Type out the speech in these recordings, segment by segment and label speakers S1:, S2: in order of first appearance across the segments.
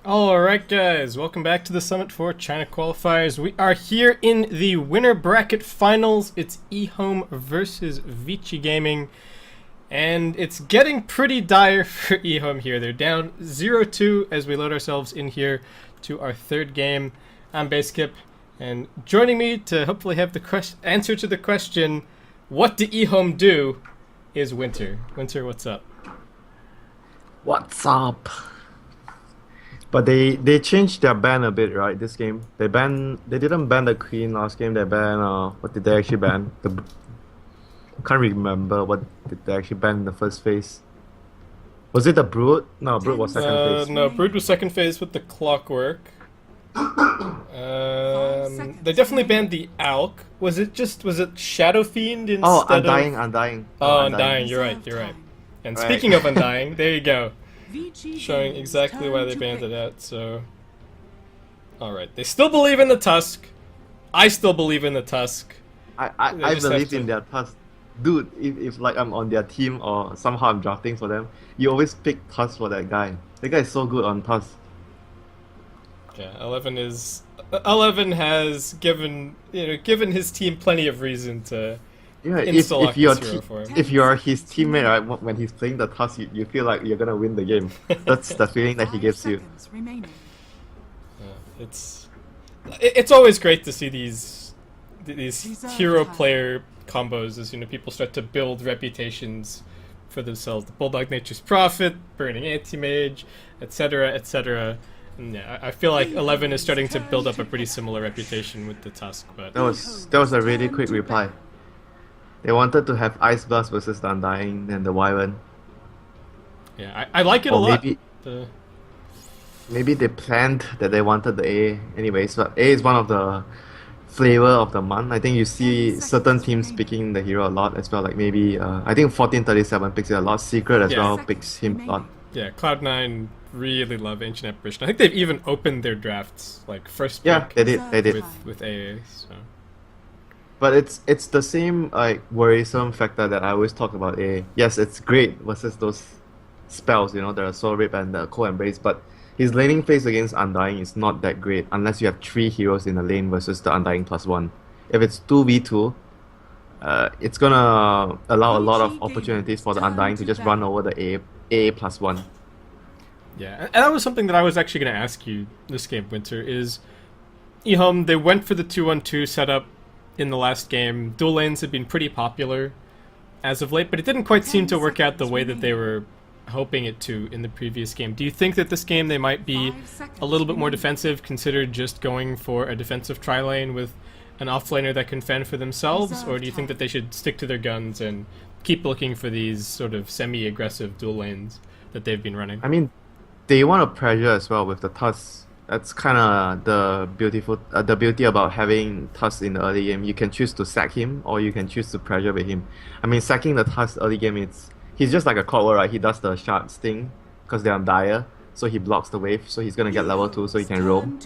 S1: Alright guys, welcome back to the Summit for China Qualifiers. We are here in the winner bracket finals. It's EHOME versus Vici Gaming. And it's getting pretty dire for EHOME here. They're down 0-2 as we load ourselves in here to our third game. I'm Basskip, and joining me to hopefully have the answer to the question, what do EHOME do, is Winter. Winter, what's up?
S2: What's up? But they changed their ban a bit, right? This game they didn't ban the Queen last game. They banned what did they actually ban? I can't remember what did they actually ban in the first phase. Was it the Brood? No, Brood was second phase.
S1: No, Brood was second phase with the Clockwork. They definitely banned the Alk. Was it Shadow Fiend instead
S2: Oh,
S1: of...
S2: Undying.
S1: Oh, Undying, you're right. And
S2: Right.
S1: speaking of Undying, there you go. Showing exactly why they banned it out, so... Alright, they still believe in the Tusk. I still believe in the Tusk.
S2: I
S1: just have
S2: believe
S1: to-
S2: in their Tusk. Dude, if like I'm on their team or somehow I'm drafting for them, you always pick Tusk for that guy. That guy is so good on Tusk.
S1: Yeah, 11 has given his team plenty of reason to
S2: Yeah,
S1: insta-lock this hero for him.
S2: if you're his teammate, right, when he's playing the Tusk, you feel like you're gonna win the game. That's the feeling that he gives you.
S1: It's always great to see these hero player combos as people start to build reputations for themselves. The Bulldog Nature's Prophet, Burning Anti-Mage, etc., etc. And yeah, I feel like 11 is starting to build up a pretty similar reputation with the Tusk, but
S2: That was a really quick reply. They wanted to have Ice Blast versus the Undying and the Wyvern.
S1: yeah, I like it a
S2: Or
S1: lot.
S2: maybe they planned that they wanted the A anyways, but A is one of the flavor of the month. I think you see certain teams picking the hero a lot as well, like maybe I think 1437 picks it a lot, Secret as
S1: Yeah.
S2: well picks him a lot.
S1: Yeah, Cloud9 really love Ancient Apparition. I think they've even opened their drafts, like first pick
S2: Yeah, they did.
S1: with AA, so...
S2: But it's the same like worrisome factor that I always talk about A. Yes, it's great versus those spells, the Soul Rip and the Cold Embrace, but his laning phase against Undying is not that great unless you have 3 heroes in the lane versus the Undying +1. If it's 2v2, it's gonna allow a lot of opportunities for the Undying to just run over the A +1.
S1: Yeah, and that was something that I was actually going to ask you this game, Winter, is EHOME, they went for the 2-1-2 setup in the last game. Dual lanes have been pretty popular as of late, but it didn't quite seem to work out the way that they were hoping it to in the previous game. Do you think that this game they might be a little bit more defensive, considered just going for a defensive tri-lane with an offlaner that can fend for themselves, or do you think that they should stick to their guns and keep looking for these sort of semi-aggressive dual lanes that they've been running?
S2: I mean, they want to pressure as well with the Tusk. That's kind of the beauty about having Tusk in the early game. You can choose to sack him, or you can choose to pressure with him. I mean, sacking the Tusk early game, he's just like a clockwork, right? He does the shard sting because they're on dire, so he blocks the wave, so he's gonna get level 2, so he can roam.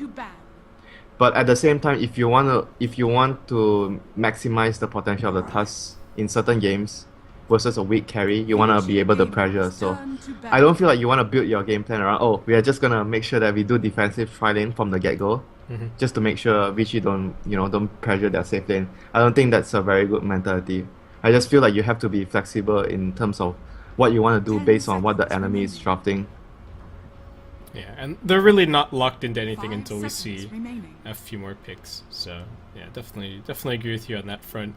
S2: But at the same time, if you want to maximize the potential of the Tusk in certain games versus a weak carry, you want to be able to pressure. So I don't feel like you want to build your game plan around, oh, we are just gonna make sure that we do defensive tri-lane from the get-go, just to make sure Vici don't pressure their safe lane. I don't think that's a very good mentality. I just feel like you have to be flexible in terms of what you want to do based on what the enemy is drafting.
S1: Yeah, and they're really not locked into anything until we see a few more picks. So yeah, definitely agree with you on that front.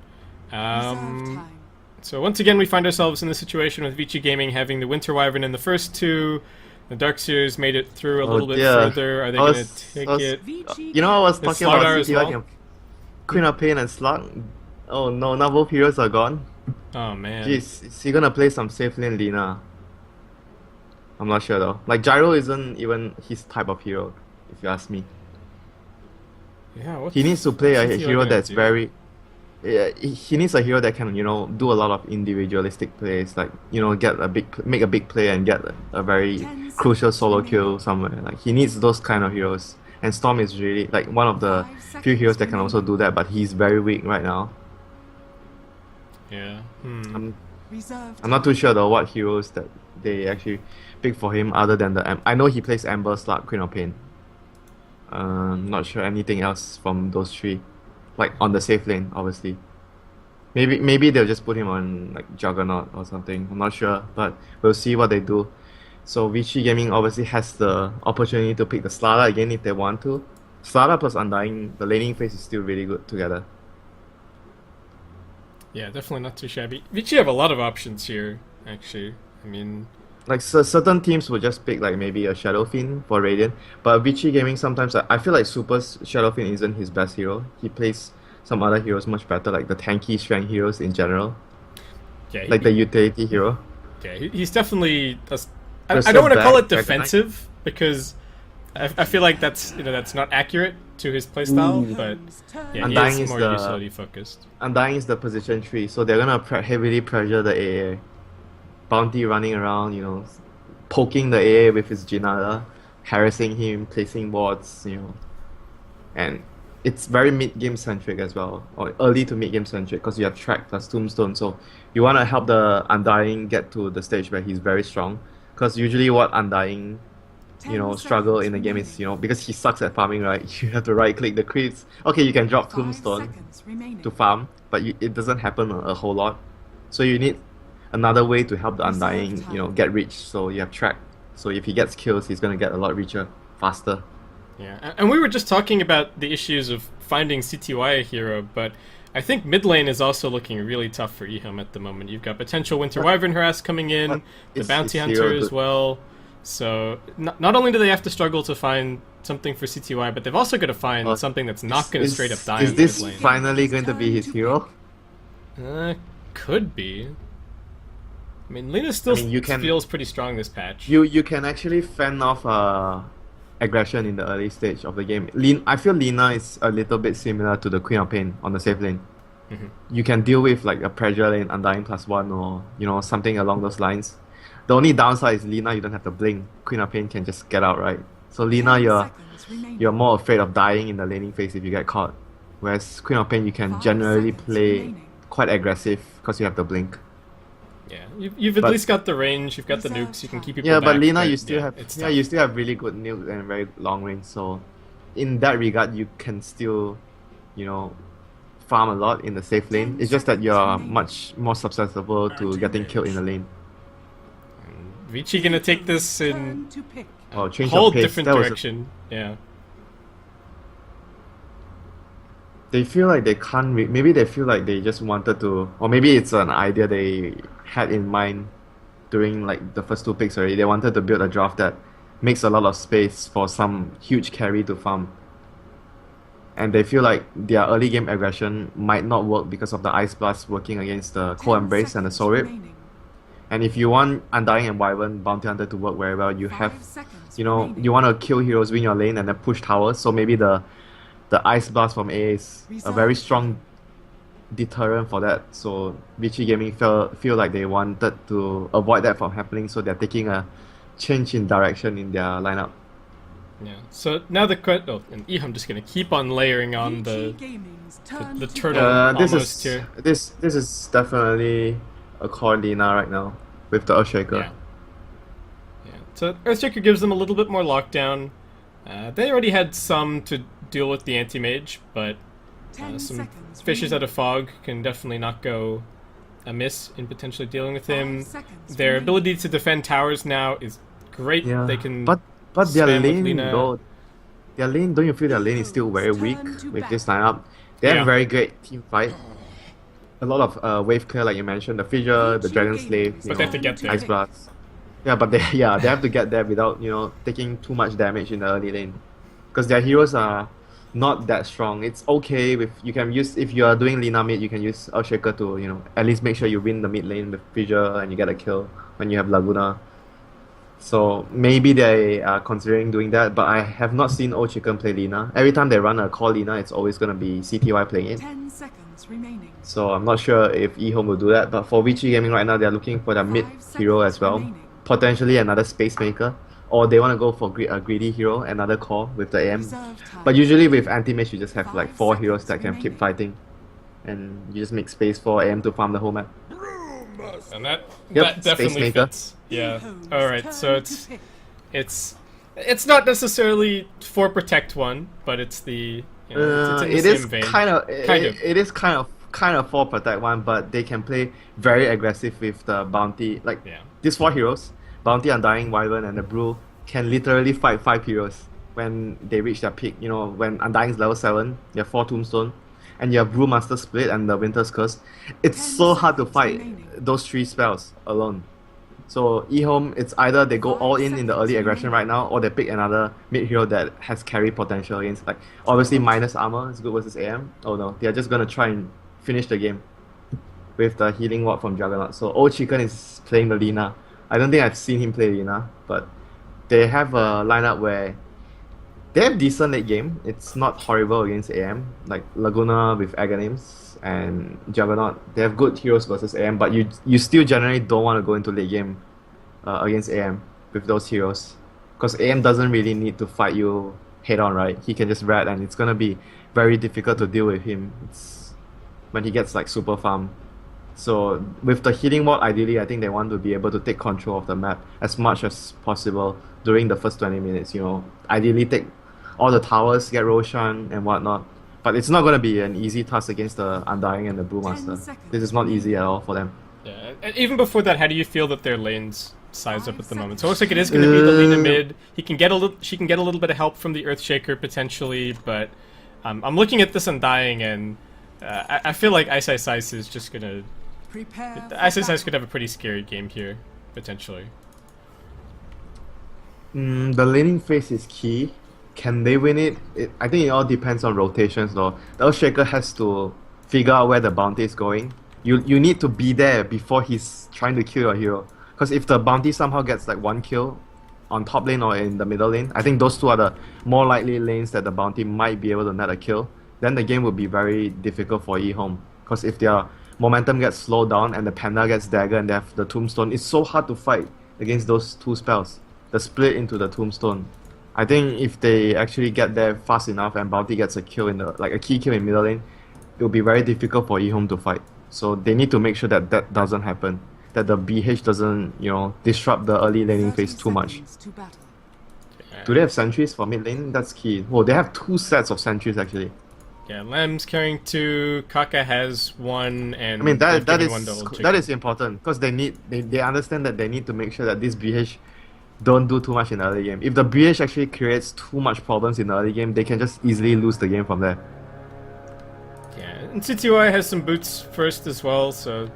S1: So once again, we find ourselves in the situation with Vici Gaming having the Winter Wyvern in the first two. The Darkseers made it through a little bit further. Are they going to take it?
S2: I was talking about
S1: Slardar as
S2: CT
S1: well?
S2: Queen of Pain and Slug. Oh no, now both heroes are gone.
S1: Oh man.
S2: Jeez, is he gonna play some safe lane Lina? I'm not sure though. Like Gyro isn't even his type of hero, if you ask me.
S1: Yeah,
S2: He needs to play a
S1: what's CTO
S2: hero
S1: gonna
S2: that's
S1: do?
S2: very... Yeah, he needs a hero that can, do a lot of individualistic plays, like, make a big play and get a very crucial solo kill somewhere. Like, he needs those kind of heroes. And Storm is really, like, one of the few heroes that can also do that, but he's very weak right now.
S1: Yeah.
S2: I'm not too sure though what heroes that they actually pick for him other than the I know he plays Amber, Slut, Queen of Pain. Not sure anything else from those three, like on the safe lane, obviously. Maybe they'll just put him on like Juggernaut or something. I'm not sure, but we'll see what they do. So Vici Gaming obviously has the opportunity to pick the Slara again if they want to. Slara plus Undying, the laning phase is still really good together.
S1: Yeah, definitely not too shabby. Vici have a lot of options here, actually. I mean,
S2: Like certain teams will just pick like maybe a Shadow Fiend for Radiant, but Vici Gaming sometimes I feel like Super's Shadow Fiend isn't his best hero. He plays some other heroes much better, like the tanky strength heroes in general,
S1: yeah,
S2: like the utility hero.
S1: yeah, he's definitely. I
S2: There's
S1: don't want to
S2: some
S1: call it
S2: back-
S1: defensive because I feel like that's that's not accurate to his playstyle, but yeah, he
S2: Undying
S1: is
S2: is
S1: more
S2: the-
S1: utility focused.
S2: Undying is the position 3, so they're gonna heavily pressure the AA. Bounty running around, poking the AA with his Jinada, harassing him, placing wards, and it's very mid-game centric as well, or early to mid-game centric, because you have Track plus Tombstone, so you want to help the Undying get to the stage where he's very strong, because usually what Undying struggle in the game is, because he sucks at farming, right? You have to right click the creeps. Okay, you can drop Tombstone to farm, but it doesn't happen a whole lot. So you need another way to help the Undying, get rich. So you have Track. So if he gets kills, he's gonna get a lot richer, faster.
S1: Yeah, and we were just talking about the issues of finding CTY a hero, but I think mid lane is also looking really tough for EHOME at the moment. You've got potential Winter Wyvern harass coming in, the Bounty Hunter as well. So not only do they have to struggle to find something for CTY, but they've also got to find something that's not going to straight up die
S2: Is
S1: in
S2: this
S1: mid lane.
S2: finally going to be his hero?
S1: Could be. I mean, Lina still feels pretty strong this patch.
S2: You can actually fend off aggression in the early stage of the game. I feel Lina is a little bit similar to the Queen of Pain on the safe lane. You can deal with like a pressure lane, Undying +1 or something along those lines. The only downside is Lina, you don't have to blink. Queen of Pain can just get out, right? So Lina, you're more afraid of dying in the laning phase if you get caught. Whereas Queen of Pain, you can generally play quite aggressive because you have the blink.
S1: Yeah, you've at least got the range, you've got the nukes, you can keep people
S2: Yeah,
S1: back,
S2: but Lina, you
S1: it's
S2: you still have really good nukes and very long range. So in that regard, you can still, farm a lot in the safe lane. It's just that you're much more susceptible to getting killed in the lane.
S1: Vici gonna take this in
S2: a
S1: whole different direction. Yeah.
S2: They feel like they can't. Maybe they feel like they just wanted to, or maybe it's an idea they had in mind during like the first 2 picks already. They wanted to build a draft that makes a lot of space for some huge carry to farm. And they feel like their early game aggression might not work because of the Ice Blast working against the Cold Embrace and the Soul Rip. And if you want Undying and Wyvern Bounty Hunter to work very well, you have, you want to kill heroes, win your lane, and then push towers. So maybe the Ice Blast from A is a very strong deterrent for that. So Vici Gaming feel like they wanted to avoid that from happening, so they're taking a change in direction in their lineup.
S1: Yeah. So now and EHOME just gonna keep on layering on the turtle almost here.
S2: This is definitely a core Lina right now with the Earthshaker.
S1: Yeah. So Earthshaker gives them a little bit more lockdown. They already had some to deal with the anti-mage, but some fishes out of fog can definitely not go amiss in potentially dealing with him. Their ability to defend towers now is great.
S2: Yeah.
S1: They can
S2: but their lane
S1: though,
S2: don't you feel their lane is still very weak with this lineup? They have a very great team fight. A lot of wave clear, like you mentioned, the Fissure, the Dragon Slave,
S1: but they have to get there.
S2: Ice Blast. Yeah, but they have to get there without taking too much damage in the early lane, because their heroes are not that strong. It's okay if you are doing Lina mid, you can use Earthshaker to at least make sure you win the mid lane with Fissure and you get a kill when you have Laguna. So maybe they are considering doing that, but I have not seen Old Chicken play Lina. Every time they run a core Lina, it's always going to be CTY playing it.
S3: 10 seconds remaining.
S2: So I'm not sure if EHOME will do that, but for Vici Gaming right now, they're looking for their mid hero as well. Potentially another Space Maker, or they want to go for a greedy hero, another core with the AM. But usually with anti-mage, you just have like 4 heroes that can keep fighting, and you just make space for AM to farm the whole map.
S1: And that
S2: Yep,
S1: that
S2: Space
S1: definitely
S2: Maker.
S1: fits. Yeah. All right. So it's not necessarily for Protect 1, but it's the it's in the
S2: It
S1: same
S2: is
S1: vein.
S2: kind of
S1: Kind of.
S2: it is kind of for protect one, but they can play very aggressive with the bounty. Like
S1: Yeah.
S2: these four heroes, bounty, undying, wyvern, and the brew can literally fight five heroes when they reach their peak. You know, when undying is level 7, you have 4 tombstone, and you have brewmaster split and the winter's curse. It's so hard to fight those 3 spells alone. So EHOME, it's either they go all in the early aggression right now, or they pick another mid hero that has carry potential against, like, obviously minus armor is good versus AM. Oh no, they are just gonna try and finish the game with the healing ward from Juggernaut. So Old Chicken is playing the Lina. I don't think I've seen him play Lina, but they have a lineup where they have decent late game. It's not horrible against AM, like Laguna with Aghanims and Juggernaut. They have good heroes versus AM, but you still generally don't want to go into late game against AM with those heroes, because AM doesn't really need to fight you head on, right? He can just rat, and it's gonna be very difficult to deal with him. It's when he gets like super farm. So with the healing ward, ideally, I think they want to be able to take control of the map as much as possible during the first 20 minutes. You know, ideally take all the towers, get Roshan and whatnot. But it's not going to be an easy task against the Undying and the Brewmaster. This is not easy at all for them.
S1: Yeah. And even before that, how do you feel that their lanes size up at the moment? So it looks like it is going to be the Lina mid. She can get a little bit of help from the Earthshaker potentially, but I'm looking at this Undying, and I feel like Ice is just gonna. Ice could have a pretty scary game here, potentially.
S2: The laning phase is key. Can they win it? I think it all depends on rotations though. The Earthshaker has to figure out where the bounty is going. You need to be there before he's trying to kill your hero. Because if the bounty somehow gets like 1 kill on top lane or in the middle lane, I think those two are the more likely lanes that the bounty might be able to net a kill. Then the game will be very difficult for EHOME. Because if their momentum gets slowed down and the Panda gets dagger and they have the Tombstone, it's so hard to fight against those 2 spells. The split into the Tombstone. I think if they actually get there fast enough and bounty gets a kill in the, like a key kill in middle lane, it will be very difficult for EHOME to fight. So they need to make sure that that doesn't happen. That the BH doesn't, disrupt the early laning phase too much. Do they have sentries for mid lane? That's key. Oh, they have 2 sets of sentries actually.
S1: Yeah, Lem's carrying 2, Kaka has 1, and
S2: I mean
S1: they've
S2: that
S1: given 1 to Old
S2: is
S1: Chicken.
S2: important because they understand that they need to make sure that this BH don't do too much in the early game. If the BH actually creates too much problems in the early game, they can just easily lose the game from there.
S1: Yeah, and CTY has some boots first as well, so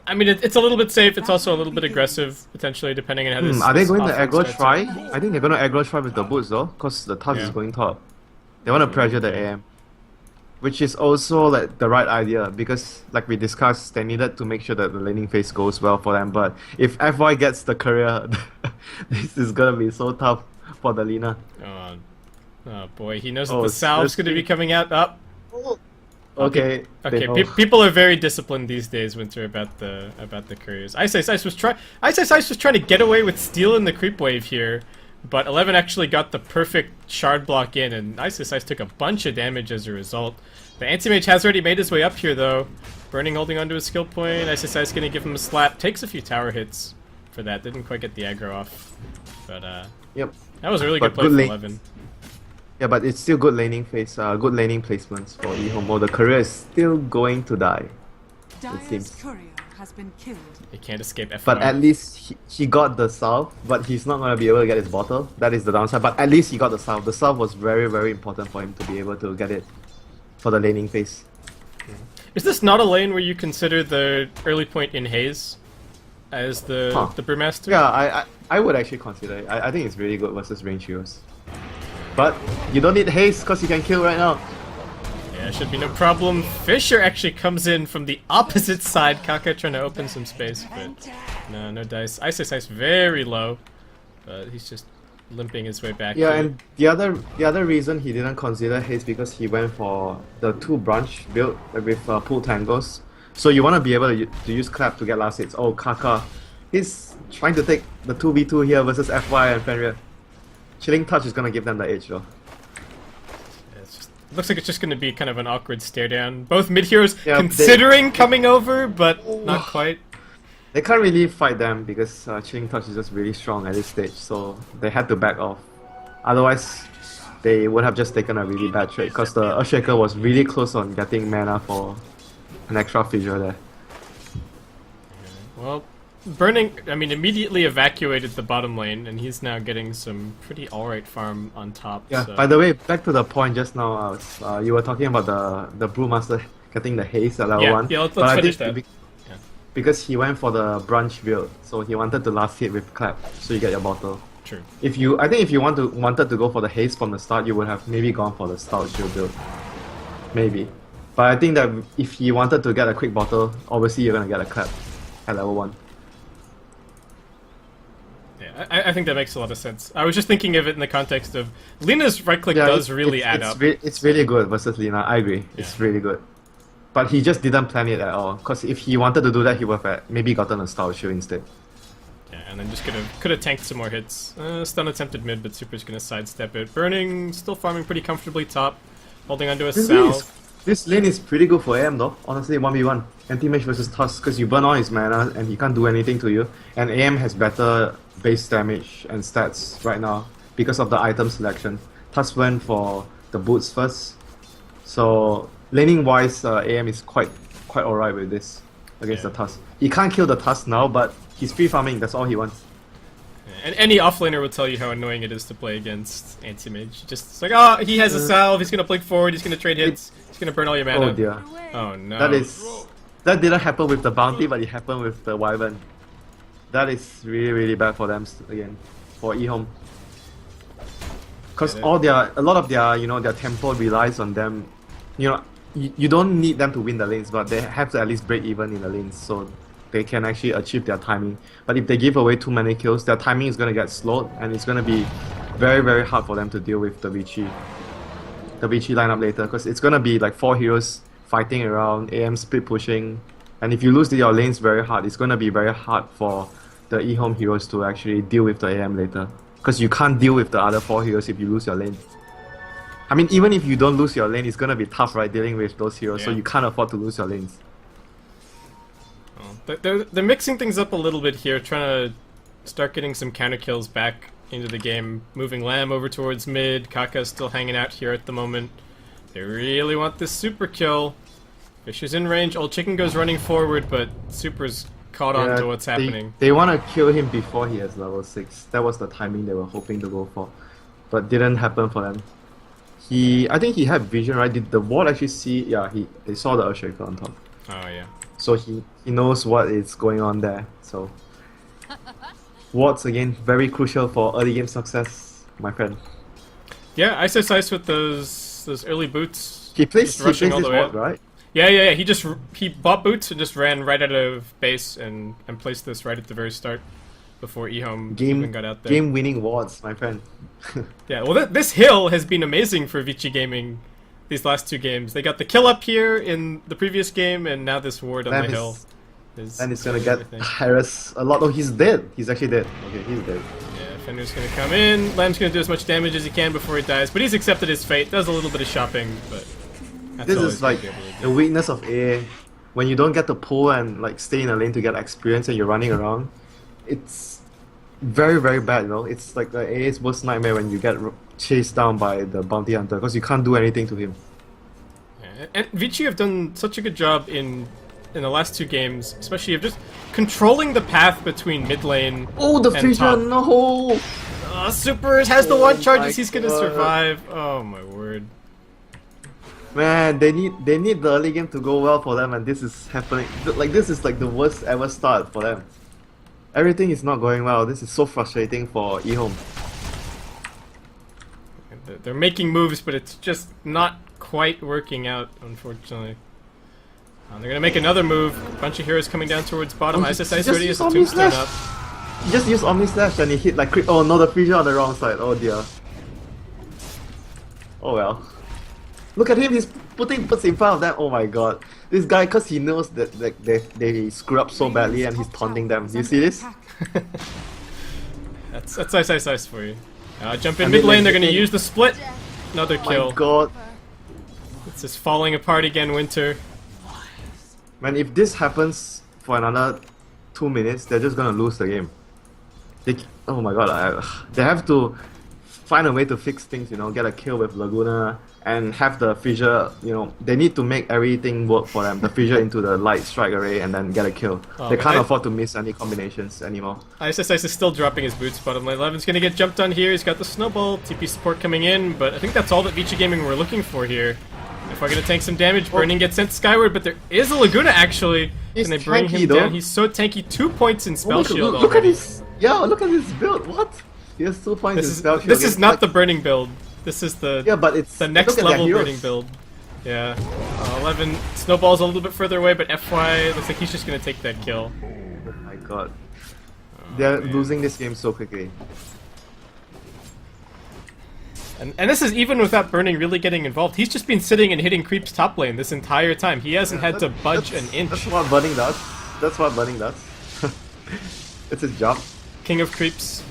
S1: I mean it's a little bit safe. It's also a little bit aggressive potentially, depending on how this.
S2: Are they
S1: this
S2: going to
S1: offense
S2: aggro
S1: starts
S2: try?
S1: out.
S2: I think they're going to aggro try with the boots though, because the task is
S1: Yeah.
S2: going top. They want to pressure the AM, which is also like the right idea because, like we discussed, they needed to make sure that the laning phase goes well for them. But if FY gets the career, this is gonna be so tough for the Lina.
S1: Oh boy, he knows that
S2: Oh,
S1: the salve's going to be coming out. Up.
S2: Okay.
S1: Okay,
S2: they know.
S1: people are very disciplined these days, Winter, about the couriers. Ice was trying to get away with stealing the creep wave here, but 11 actually got the perfect shard block in, and Ice took a bunch of damage as a result. The anti-mage has already made his way up here though. Burning holding onto his skill point. Ice is gonna give him a slap. Takes a few tower hits for that. Didn't quite get the aggro off, but
S2: Yep.
S1: that was a really
S2: But
S1: good play
S2: good
S1: for
S2: lane.
S1: 11.
S2: Yeah, but it's still good laning phase. Good laning placements for EHOME. The career is still going to die.
S3: Dire's
S2: seems.
S3: courier has been killed.
S1: He can't escape FY.
S2: But at least he got the salve, but he's not going to be able to get his bottle. That is the downside. But at least he got the salve. The salve was very, very important for him to be able to get it for the laning phase.
S1: Is this not a lane where you consider the early point in Haze as the Brewmaster?
S2: Yeah, I would actually consider it. I think it's really good versus range heroes. But you don't need haste because you can kill right now.
S1: Yeah, should be no problem. Fisher actually comes in from the opposite side. Kaka trying to open some space, but no dice. Ice very low, but he's just limping his way back.
S2: Yeah,
S1: here.
S2: and the other reason he didn't consider haste because he went for the 2 branch build with pool tangles. So you want to be able to use clap to get last hits. Oh, Kaka, he's trying to take the 2v2 here versus FY and Fenrir. Chilling touch is gonna give them the edge though.
S1: It's just Looks like it's just going to be kind of an awkward stare down. Both mid heroes
S2: Yeah,
S1: considering coming over, but not quite.
S2: They can't really fight them because Chilling Touch is just really strong at this stage, so they had to back off. Otherwise, they would have just taken a really bad trade because the Earthshaker was really close on getting mana for an extra fissure there.
S1: Well, Burning, I mean, immediately evacuated the bottom lane, and he's now getting some pretty alright farm on top.
S2: Yeah,
S1: so.
S2: by the way, back to the point just now, you were talking about the Brewmaster getting the haste at level 1.
S1: Yeah, let's
S2: but I
S1: finish
S2: think
S1: that.
S2: because he went for the brunch build, so he wanted to last hit with clap, so you get your bottle.
S1: True.
S2: I think if you wanted to go for the haste from the start, you would have maybe gone for the stout shield build, maybe. But I think that if you wanted to get a quick bottle, obviously you're gonna get a clap at level 1.
S1: Yeah, I think that makes a lot of sense. I was just thinking of it in the context of Lina's right click does really add up.
S2: It's really good versus Lina. I agree. It's really good. But he just didn't plan it at all. Because if he wanted to do that, he would have maybe gotten a stout shield instead.
S1: Yeah, and then just could have tanked some more hits. Stun attempted mid, but Super's gonna sidestep it. Burning, still farming pretty comfortably top, holding onto a salve.
S2: This lane is pretty good for AM though. Honestly, 1v1. Anti-mage versus Tusk, because you burn all his mana and he can't do anything to you. And AM has better base damage and stats right now because of the item selection. Tusk went for the boots first. So laning wise, AM is quite alright with this against the Tusk. He can't kill the Tusk now, but he's free farming, that's all he wants.
S1: And any offlaner will tell you how annoying it is to play against anti-mage. Just it's like, oh, he has a salve, he's gonna blink forward, he's gonna trade hits, he's gonna burn all your mana.
S2: Oh dear.
S1: Oh no.
S2: That didn't happen with the bounty, but it happened with the Wyvern. That is really bad for them again, for EHOME. Because a lot of their tempo relies on them. You don't need them to win the lanes, but they have to at least break even in the lanes so they can actually achieve their timing. But if they give away too many kills, their timing is gonna get slowed, and it's gonna be very hard for them to deal with the Vici lineup later, because it's gonna be like 4 heroes fighting around, AM split pushing, and if you lose your lanes very hard, it's gonna be very hard for the EHOME heroes to actually deal with the AM later, because you can't deal with the other 4 heroes if you lose your lane. I mean, even if you don't lose your lane, it's gonna be tough, right, dealing with those heroes, so you can't afford to lose your lanes.
S1: They're mixing things up a little bit here, trying to start getting some counter kills back into the game. Moving Lamb over towards mid. Kaka's still hanging out here at the moment. They really want this super kill. Fish is in range. Old Chicken goes running forward, but Super's caught on to what's happening.
S2: They want to kill him before he has level 6. That was the timing they were hoping to go for, but didn't happen for them. I think he had vision, right? Did the ward actually see? Yeah, they saw the Earthshaker on top.
S1: Oh yeah.
S2: So he knows what is going on there. So wards again, very crucial for early game success, my friend.
S1: Yeah, Ice with those early boots.
S2: He plays
S1: this
S2: his ward, right?
S1: Yeah. He bought boots and just ran right out of base and placed this right at the very start before EHOME even got out there.
S2: Game winning wards, my friend.
S1: Yeah, well this hill has been amazing for Vici Gaming these last 2 games. They got the kill up here in the previous game, and now this ward on the hill.
S2: And it's gonna get harass a lot. Oh, he's dead. He's actually dead. Okay, he's dead.
S1: Yeah, Fenrir's gonna come in. Lamb's gonna do as much damage as he can before he dies, but he's accepted his fate. Does a little bit of shopping, but that's
S2: this is like the weakness of AA. When you don't get to pull and like stay in a lane to get experience, and you're running around, it's very bad. It's like the AA's worst nightmare when you get chased down by the bounty hunter because you can't do anything to him.
S1: Yeah, and Vici have done such a good job in the last 2 games, especially of just controlling the path between mid lane.
S2: Oh, the fissure! No.
S1: Super has the one charges. He's gonna survive. Oh my word.
S2: Man, they need the early game to go well for them, and this is happening. Like this is like the worst ever start for them. Everything is not going well. This is so frustrating for EHOME.
S1: They're making moves, but it's just not quite working out, unfortunately. They're gonna make another move. A bunch of heroes coming down towards bottom. ISS ready as a tombstone up.
S2: He just used Omni Slash and he hit like oh no, the fissure on the wrong side. Oh dear. Oh well. Look at him, he's putting boots in front of them. Oh my god. This guy, because he knows that they screw up so badly and he's taunting them. Do you see this?
S1: That's ice for you. Jump in mid lane, they're gonna use the split. Another kill.
S2: Oh my god.
S1: It's just falling apart again, Winter.
S2: Man, if this happens for another 2 minutes, they're just gonna lose the game. Oh my god, they have to find a way to fix things, you know, get a kill with Laguna and have the fissure, you know, they need to make everything work for them. The fissure into the light strike array and then get a kill.
S1: Oh,
S2: they can't afford to miss any combinations anymore.
S1: ISS is still dropping his boots bottom lane. Levin's gonna get jumped on here, he's got the snowball, TP support coming in, but I think that's all that Vici Gaming were looking for here. If we're gonna tank some damage, Burning gets sent skyward, but there is a Laguna actually.
S2: He's
S1: and they bring
S2: tanky,
S1: him
S2: though.
S1: down. He's so tanky, 2 points in spell shield
S2: Look at
S1: already.
S2: this! Yo, look at this build, what? He has 2 points in spell shield.
S1: This is not
S2: like,
S1: the Burning build. This is the
S2: but it's
S1: the next
S2: look at their
S1: level
S2: heroes.
S1: Burning build. Yeah. 11 snowballs a little bit further away, but FY looks like he's just gonna take that kill.
S2: Oh my god. They're losing this game so quickly.
S1: And this is even without Burning really getting involved. He's just been sitting and hitting creeps top lane this entire time. He hasn't had to budge an inch.
S2: That's what Burning does. That's what Burning does. It's his job.
S1: King of creeps.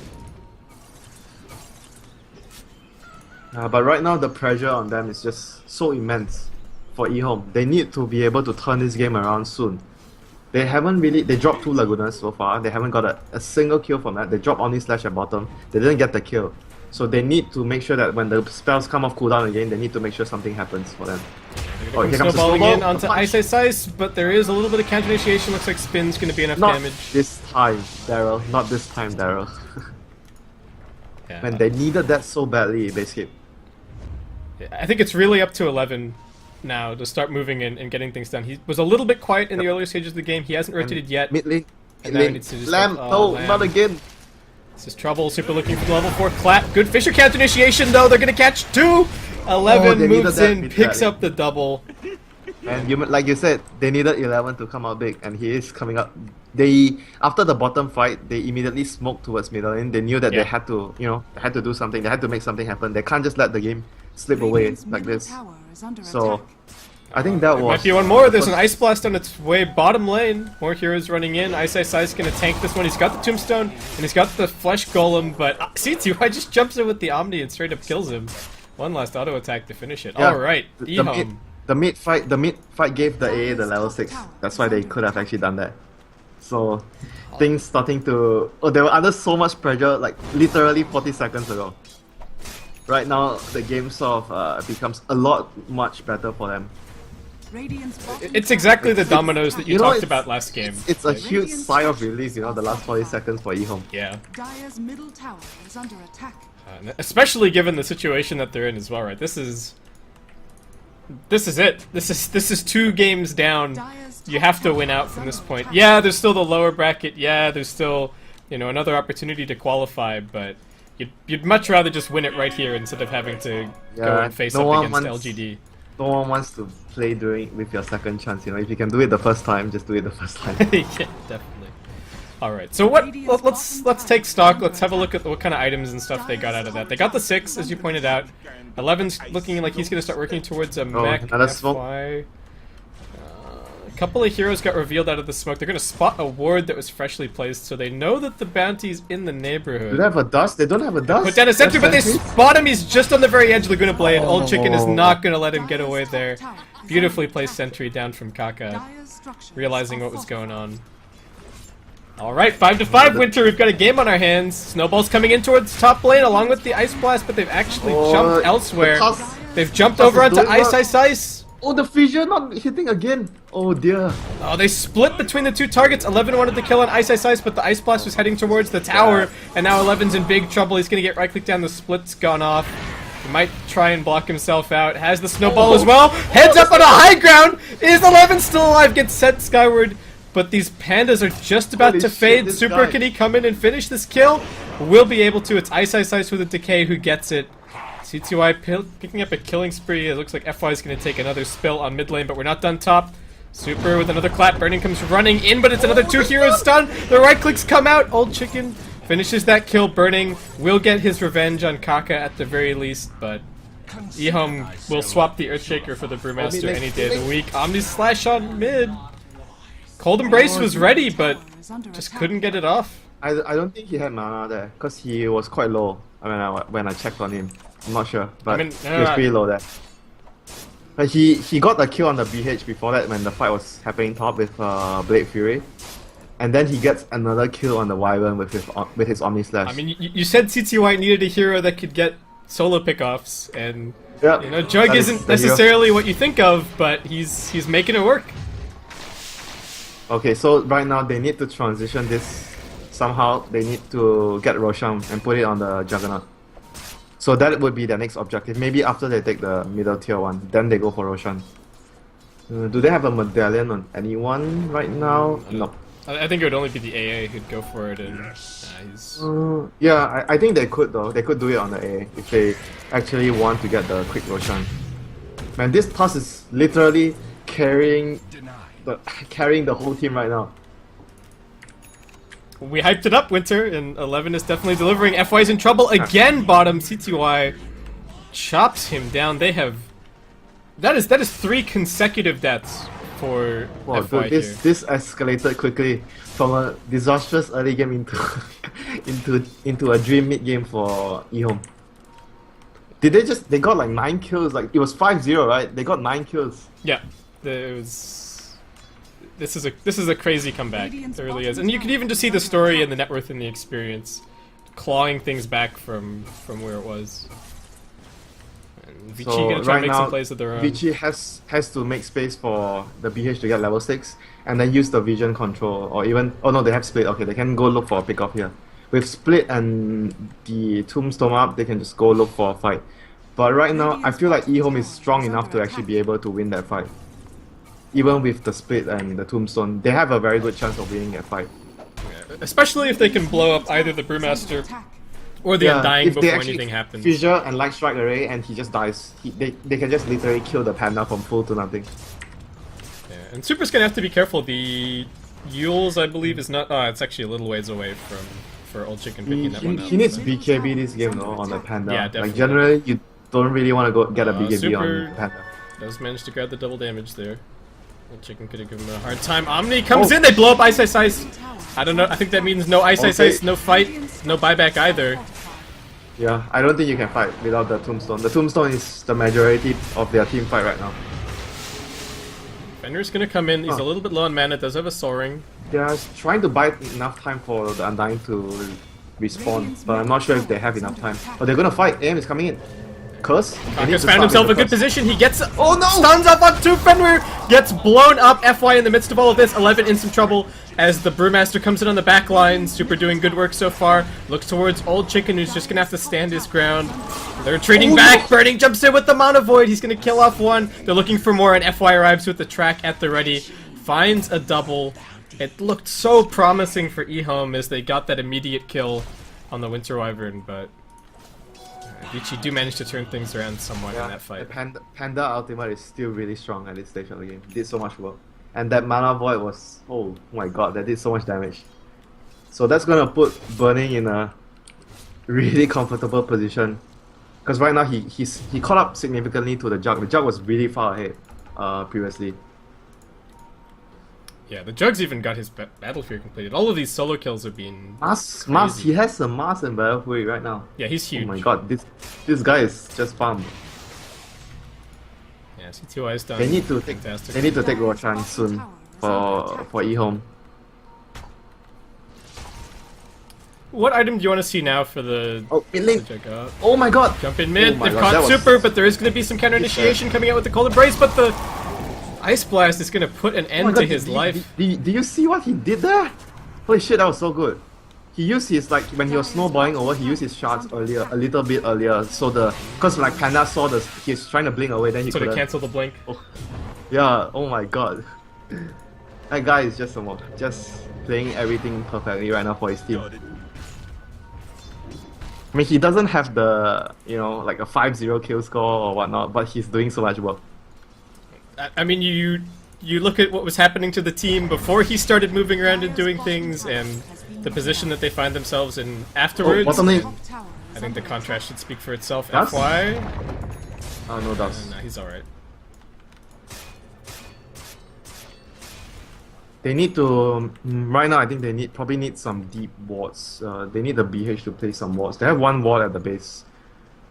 S2: But right now the pressure on them is just so immense for EHOME. They need to be able to turn this game around soon. They haven't really, they dropped 2 Lagunas so far. They haven't got a single kill from that. They dropped Omni Slash at bottom. They didn't get the kill. So they need to make sure that when the spells come off cooldown again, they need to make sure something happens for them. Oh, here comes the
S1: Snowballing
S2: snowball.
S1: in onto Ice, but there is a little bit of counter initiation. Looks like Spin's gonna be enough
S2: Not
S1: damage.
S2: this time, Daryl. Not this time, Daryl.
S1: Yeah.
S2: Man, they needed that so badly, Basskip.
S1: I think it's really up to 11 now to start moving in and getting things done. He was a little bit quiet in the earlier stages of the game. He hasn't rotated yet.
S2: Mid lane.
S1: And
S2: Mid
S1: now he
S2: lane.
S1: needs to just
S2: Lamb.
S1: like,
S2: No,
S1: Lamb.
S2: not again.
S1: This is trouble. Super looking for the level 4 clap. Good Fisher counter initiation though. They're gonna catch 2. 11
S2: they needed
S1: moves
S2: that
S1: in,
S2: mid
S1: picks
S2: rally.
S1: up the double.
S2: And you, like you said, they needed 11 to come out big, and he is coming up. They, after the bottom fight, they immediately smoked towards middle lane. They knew that
S1: Yeah.
S2: they had to, you know, they had to do something. They had to make something happen. They can't just let the game slip away
S3: Radiant's
S2: like
S3: middle
S2: this.
S3: tower is under
S2: So,
S3: attack.
S2: I think that
S1: There
S2: was.
S1: might be one more. There's an Ice Blast on its way bottom lane. More heroes running in. Ice is gonna tank this one. He's got the Tombstone and he's got the Flesh Golem, but C2I just jumps in with the Omni and straight up kills him. One last auto attack to finish it.
S2: Yeah,
S1: Alright, EHOME.
S2: the mid fight gave the AA the level 6. That's why they could have actually done that. So, things starting to. Oh, they were under so much pressure, like literally 40 seconds ago. Right now, the game sort of becomes a lot much better for them.
S3: Radiant's bottom
S1: It's
S3: tower
S1: exactly the
S3: is under
S1: dominoes that
S3: attack.
S1: you
S2: know,
S1: talked
S2: it's-
S1: about last game.
S2: It's a huge sigh of relief, you know, the last 40 seconds for EHOME.
S1: Yeah.
S3: Dire's middle tower is under attack.
S1: Especially given the situation that they're in as well, right? This is it. This is 2 games down.
S3: Dire's
S1: You
S3: top
S1: have to
S3: tower
S1: win out
S3: is
S1: from
S3: under
S1: this point.
S3: attack.
S1: Yeah, there's still the lower bracket. Yeah, there's still, you know, another opportunity to qualify, but you'd much rather just win it right here instead of having to go
S2: Yeah,
S1: and face
S2: no
S1: up
S2: one
S1: against
S2: wants-
S1: LGD.
S2: No one wants to play with your second chance, you know. If you can do it the first time, just do it the first time.
S1: Yeah, definitely. All right, so let's take stock. Let's have a look at what kind of items and stuff they got out of that. They got the 6, as you pointed out. 11's looking like he's going to start working towards a mech.
S2: another smoke.
S1: FY. A couple of heroes got revealed out of the smoke. They're going to spot a ward that was freshly placed, so they know that the bounty's in the neighborhood.
S2: Do they have a dust? They don't have a dust.
S1: Put down a sentry, but they
S2: Sentries?
S1: spot him. He's just on the very edge. Laguna Blade. Old Chicken is
S2: Oh.
S1: not going to let him get away
S3: Dire's
S1: there.
S3: top tower is
S1: Beautifully
S3: under
S1: placed
S3: attack.
S1: sentry down from Kaka,
S3: Dire's structures
S1: realizing
S3: are
S1: what was going
S3: fortified.
S1: on. Alright, 5-5, Winter. We've got a game on our hands. Snowball's coming in towards top lane along with the Ice Blast, but they've actually jumped elsewhere.
S2: the toss-
S1: They've jumped
S2: toss
S1: over
S2: is
S1: onto
S2: doing
S1: Ice,
S2: well.
S1: Ice, Ice.
S2: Oh, the fissure not hitting again. Oh dear.
S1: Oh, they split between the 2 targets. 11 wanted to kill on Ice, Ice, Ice, but the Ice Blast was heading towards the tower, and now 11's in big trouble. He's gonna get right-click down. The split's gone off. He might try and block himself out. Has the snowball as well. Heads up on a high ground. Is 11 still alive? Gets sent skyward. But these pandas are just about
S2: Holy
S1: to
S2: shit,
S1: fade.
S2: this
S1: Super,
S2: guy.
S1: can he come in and finish this kill? Will be able to. It's Ice, Ice, Ice with a decay who gets it. C2I picking up a killing spree. It looks like FY is going to take another spill on mid lane, but we're not done top. Super with another clap. Burning comes running in, but it's another 2 heroes stun. The right clicks come out. Old Chicken finishes that kill. Burning will get his revenge on Kaka at the very least, but EHOME will swap the Earthshaker for the Brewmaster any day of the week. Omni Slash on mid. Cold Embrace was ready, but
S3: Is under
S1: just
S3: attack.
S1: couldn't get it off.
S2: I don't think he had mana there because he was quite low when I checked on him. I'm not sure, but
S1: mean,
S2: he was pretty low there. But he got a kill on the BH before that when the fight was happening top with Blade Fury. And then he gets another kill on the Wyvern with his Omni Slash.
S1: I mean, you said CTY needed a hero that could get solo pickoffs, and
S2: yeah,
S1: you know, Jug isn't necessarily what you think of, but he's making it work.
S2: Okay, so right now they need to transition this somehow. They need to get Roshan and put it on the Juggernaut. So that would be their next objective. Maybe after they take the middle tier one, then they go for Roshan. Do they have a medallion on anyone right now? No.
S1: I think it would only be the AA who'd go for it, and he's...
S2: yeah, I think they could though. They could do it on the AA if they actually want to get the quick Roshan. Man, this Tuss is literally carrying the whole team right now.
S1: We hyped it up, Winter, and 11 is definitely delivering. FY's in trouble again, bottom. CTY chops him down. They have... That is 3 consecutive deaths for
S2: Wow,
S1: FY
S2: dude,
S1: here.
S2: this escalated quickly from a disastrous early game into a dream mid game for EHOME. They got like 9 kills, like it was 5-0, right? They got 9 kills.
S1: Yeah, it was... This is a crazy comeback. It really is. And you can even just see the story and the net worth and the experience clawing things back from where it was. Vici
S2: So
S1: gonna try
S2: right
S1: and make
S2: now,
S1: some plays of their own.
S2: Vici has to make space for the BH to get level 6 and then use the vision control, or even... Oh no, they have split. Okay, they can go look for a pick off here. With split and the tombstone up, they can just go look for a fight. But right now, I feel like EHOME is strong enough to actually be able to win that fight. Even with the split and the tombstone, they have a very good chance of winning that fight.
S1: Especially if they can blow up either the Brewmaster or the Undying
S2: if they
S1: before
S2: actually
S1: anything happens.
S2: Fissure and Light Strike Array and he just dies. They can just literally kill the Panda from full to nothing.
S1: Yeah, and Super's gonna have to be careful. The Yules, I believe, is not... it's actually a little ways away for Old Chicken picking that one up.
S2: He needs BKB this game though on the Panda.
S1: Yeah, definitely.
S2: Like generally, you don't really want to go get a BKB
S1: Super
S2: on Panda.
S1: does manage to grab the double damage there. Old Chicken could have given him a hard time. Omni comes in, they blow up Ice Ice Ice. I don't know, I think that means no Ice Ice Ice, no fight, no buyback either.
S2: Yeah, I don't think you can fight without the Tombstone. The Tombstone is the majority of their team fight right now.
S1: Fenrir's gonna come in, he's a little bit low on mana, does have a soaring.
S2: They're trying to buy enough time for the Undying to respawn, but I'm not sure if they have enough time. Oh, they're gonna fight. AM is coming in. Curse?
S1: Kanka's found himself a good position, he gets...
S2: Oh no!
S1: Stuns up on 2, Fenrir gets blown up. FY in the midst of all of this, 11 in some trouble as the Brewmaster comes in on the back line. Super doing good work so far. Looks towards Old Chicken, who's just gonna have to stand his ground. They're retreating back. No. Burning jumps in with the Mana Void. He's gonna kill off one. They're looking for more, and FY arrives with the track at the ready. Finds a double. It looked so promising for EHOME as they got that immediate kill on the Winter Wyvern, but Vici do manage to turn things around somewhat in that fight.
S2: The Panda Ultimate is still really strong at this stage of the game. Did so much work. And that Mana Void was... Oh my god, that did so much damage. So that's gonna put Burning in a really comfortable position. Because right now he caught up significantly to the Jug. The Jug was really far ahead previously.
S1: Yeah, the Jug's even got his Battle Fear completed. All of these solo kills are being
S2: Mask, he has a Mask and Battle Fury right now.
S1: Yeah, he's huge.
S2: Oh my god, this guy is just bummed.
S1: Yeah, CTY is done.
S2: They need to take Roshan soon for EHOME.
S1: What item do you want to see now for the...
S2: Oh, mid lane.
S1: Jug up?
S2: Oh my god!
S1: Jump in mid.
S2: Oh my
S1: They've
S2: god,
S1: caught
S2: that was-
S1: Super, but there is going to be some counter initiation coming out with the Cold Embrace, but the Ice Blast is going to put an
S2: Oh my
S1: end
S2: god,
S1: to his life.
S2: Did you see what he did there? Holy shit, that was so good. He used his, like, when he was snowballing over, he used his shards earlier, a little bit earlier, so because like Panda saw he's trying to blink away, then he
S1: So
S2: couldn't.
S1: to cancel the blink.
S2: Oh. Yeah, oh my god. That guy is just playing everything perfectly right now for his team. I mean, he doesn't have the, like a 5-0 kill score or whatnot, but he's doing so much work.
S1: I mean, you look at what was happening to the team before he started moving around and doing things, and the position that they find themselves in afterwards.
S2: Bottom lane.
S1: I think the contrast should speak for itself.
S2: Dust?
S1: FY.
S2: Oh, no dust.
S1: No, he's alright.
S2: They need to, right now I think they probably need some deep wards. They need the BH to play some wards. They have one ward at the base.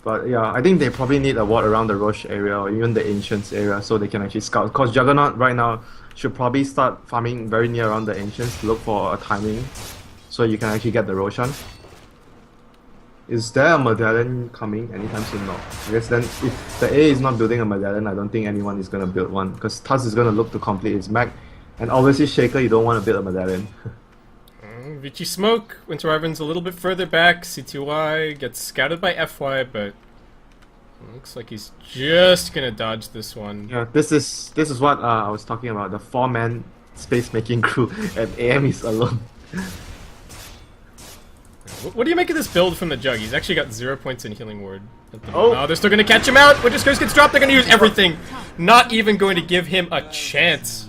S2: But yeah, I think they probably need a ward around the Roche area or even the Ancients area so they can actually scout. Because Juggernaut right now should probably start farming very near around the Ancients to look for a timing so you can actually get the Roshan. Is there a medallion coming anytime soon? No. I guess then if the A is not building a medallion, I don't think anyone is going to build one because Tuss is going to look to complete his mech. And obviously Shaker, you don't want to build a medallion.
S1: Vici smoke. Winter Wyvern's a little bit further back. CTY gets scouted by FY, but looks like he's just gonna dodge this one.
S2: Yeah, this is what I was talking about. The 4-man space making crew and AM is alone.
S1: What do you make of this build from the Jug? He's actually got 0 points in Healing Ward. Oh, they're still gonna catch him out. Winter Curse gets dropped. They're gonna use everything. Not even going to give him a chance.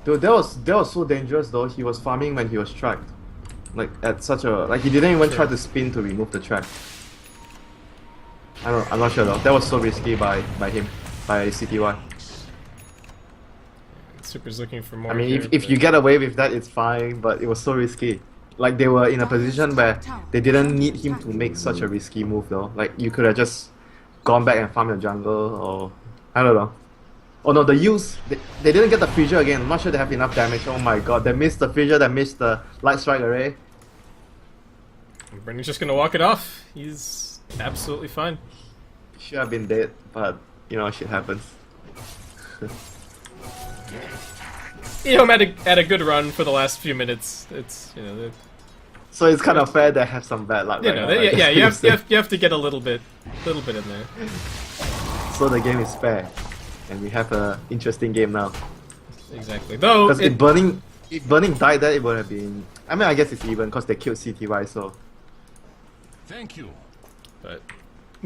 S2: Dude, that was so dangerous though. He was farming when he was tracked. Like at such a he didn't even try to spin to remove the track. I'm not sure though. That was so risky by him, by CTY.
S1: Super's looking for more.
S2: I mean, if you get away with that, it's fine. But it was so risky. Like they were in a position where they didn't need him to make such a risky move though. Like you could have just gone back and farmed the jungle or I don't know. Oh no, the use they didn't get the fissure again. I'm not sure they have enough damage. Oh my god, they missed the fissure, they missed the light strike array.
S1: Brendan's just gonna walk it off. He's absolutely fine.
S2: Should have been dead, but you know, shit happens.
S1: EHOME had a good run for the last few minutes. It's
S2: so it's kind of fair they have some bad luck.
S1: You have to get a little bit in there.
S2: So the game is fair. And we have an interesting game now.
S1: Exactly. Though,
S2: because if Burning died there, it would have been. I mean, I guess it's even because they killed CTY. So.
S4: Thank you.
S1: But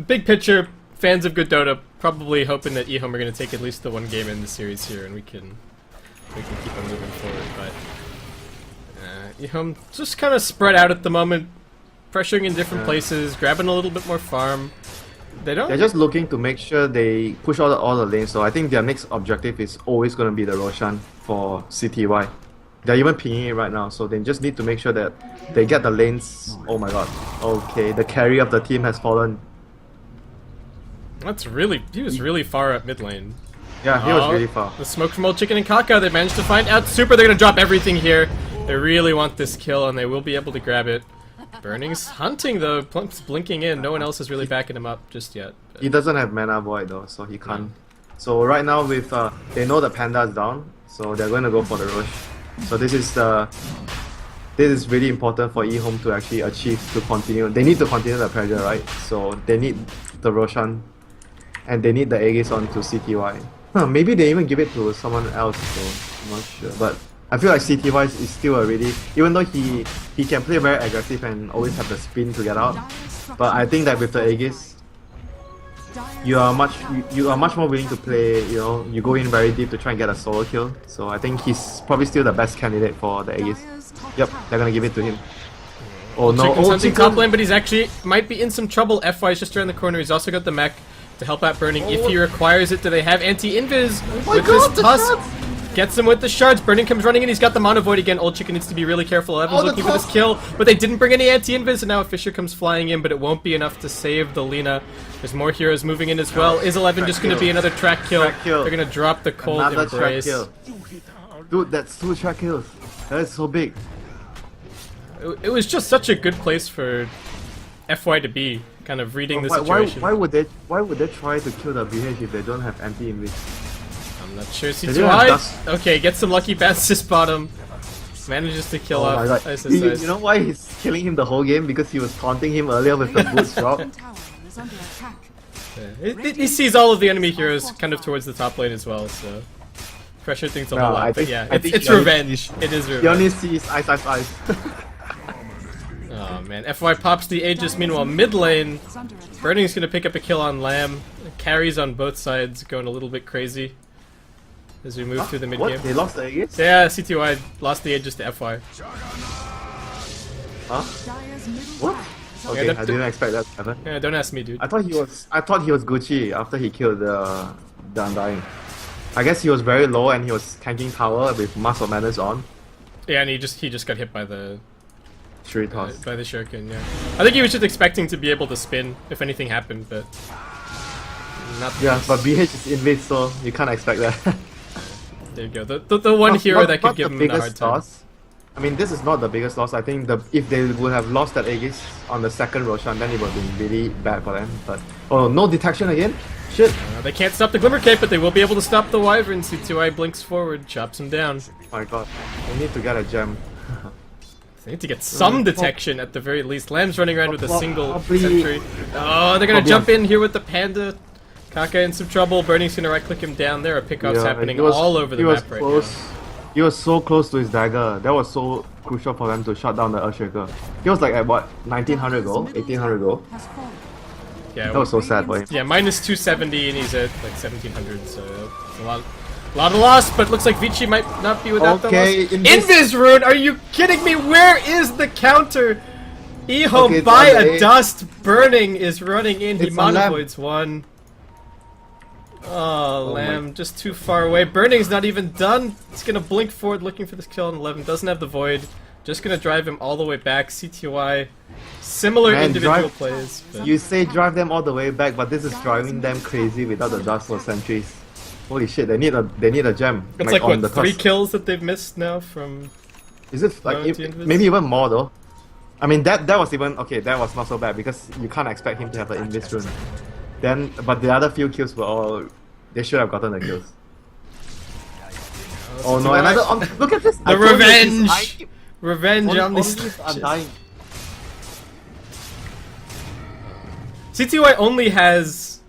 S1: big picture, fans of good Dota probably hoping that EHOME are going to take at least the one game in the series here, and we can keep on moving forward. But EHOME just kind of spread out at the moment, pressuring in different places, grabbing a little bit more farm. They're
S2: just looking to make sure they push all the lanes. So I think their next objective is always going to be the Roshan for CTY. They're even pinging it right now, so they just need to make sure that they get the lanes. Oh my god. Okay, the carry of the team has fallen.
S1: He was really far up mid lane.
S2: Yeah, he was really far.
S1: The smoke from Old Chicken and Kaka, they managed to find out Super. They're going to drop everything here. They really want this kill, and they will be able to grab it. Burning's hunting though, Plump's blinking in. No one else is really backing him up just yet. But
S2: he doesn't have mana void though, so he can't. So right now with they know the panda is down, so they're going to go for the rush. So this is really important for EHOME to actually achieve to continue. They need to continue the pressure, right? So they need the Roshan, and they need the Aegis on to CTY. Maybe they even give it to someone else. So I'm not sure, but. I feel like CTY is still a really, even though he can play very aggressive and always have the spin to get out, but I think that with the Aegis, you are much more willing to play. You know, you go in very deep to try and get a solo kill. So I think he's probably still the best candidate for the Aegis. Yep, they're gonna give it to him. Oh no!
S1: Chicken's hunting top lane, but he's actually might be in some trouble. FY is just around the corner. He's also got the mech to help out Burning if he requires it. Do they have anti-invis with this Tusk? Gets him with the shards. Burning comes running in. He's got the Mono Void again. Old Chicken needs to be really careful. Eleven's looking for this kill, but they didn't bring any anti-invis, and now a Fissure comes flying in, but it won't be enough to save the Lina. There's more heroes moving in as well. Is 11 just going to be another track kill? They're going to drop the Cold Embrace.
S2: Track kill. Dude, that's 2 track kills. That is so big.
S1: It was just such a good place for FY to be, kind of reading the situation.
S2: Why would they try to kill the BH if they don't have anti-invis?
S1: I'm not sure. C2 okay, gets some lucky Basskip bottom. Manages to kill up. Nice.
S2: You know why he's killing him the whole game? Because he was taunting him earlier with the boots drop.
S1: He sees all of the enemy heroes kind of towards the top lane as well, so pressure things a whole lot. But yeah, it's revenge. It is revenge.
S2: He only sees ice.
S1: Oh man, FY pops the Aegis. Meanwhile, mid lane, Burning's gonna pick up a kill on Lamb. Carries on both sides, going a little bit crazy as we move through the mid game.
S2: What? They lost the Aegis?
S1: Yeah, CTY lost the Aegis to FY.
S2: Huh? What? Okay, I didn't expect that to happen.
S1: Yeah, don't ask me, dude.
S2: I thought he was Gucci after he killed the Undying. I guess he was very low and he was tanking tower with Mask of Madness on.
S1: Yeah, and he just got hit by the
S2: Shuri toss.
S1: by the Shuriken, yeah. I think he was just expecting to be able to spin if anything happened, but not the
S2: Yeah,
S1: case.
S2: but BH is invis, so you can't expect that.
S1: There you go. The one hero that could give him a hard time.
S2: loss. I mean, this is not the biggest loss. I think if they would have lost that Aegis on the second Roshan, then it would have been really bad for them. But oh, no detection again? Shit.
S1: They can't stop the Glimmer Cape, but they will be able to stop the Wyvern. C2I blinks forward, chops him down.
S2: Oh my god, they need to get a gem.
S1: They need to get some detection at the very least. Lamb's running around with a single
S2: Probably-
S1: sentry. Oh, they're gonna
S2: Probably
S1: jump
S2: on-
S1: in here with the Panda. Kaka in some trouble. Burning's gonna right click him down. There are pickoffs happening
S2: he was-
S1: all over the
S2: he was
S1: map right
S2: close.
S1: now.
S2: He was so close to his dagger. That was so crucial for them to shut down the Earthshaker. He was like at what, 1900 gold? 1800 gold?
S3: Has fallen.
S1: Yeah,
S2: That was so sad for him.
S1: yeah, minus 270 and he's at like 1700, so it's a lot of loss, but looks like Vici might not be without
S2: Okay,
S1: the loss. Invis rune, are you kidding me? Where is the counter? EHOME
S2: Okay, it's
S1: by
S2: on the
S1: a
S2: A.
S1: dust. Burning is running in. He
S2: It's on Lamb.
S1: monovoids one. Oh,
S2: my-
S1: Lamb, just too far away. Burning's not even done. It's gonna blink forward looking for this kill on 11. Doesn't have the void. Just gonna drive him all the way back. CTY. Similar
S2: Man,
S1: individual
S2: drive-
S1: plays. But
S2: You say drive them all the way back, but this is driving them crazy without the dust for sentries. Holy shit, they need a gem.
S1: it's like
S2: on
S1: what,
S2: the
S1: 3
S2: tusk.
S1: kills that they've missed now from.
S2: Is it like
S1: Loyalty invis?
S2: maybe even more though? I mean that was even okay. That was not so bad because you can't expect him to have an invis rune. Then, but the other few kills were all they should have gotten the kills. Oh no! Another look at this.
S1: The revenge! Revenge on these.
S2: I'm dying.
S1: CTY only has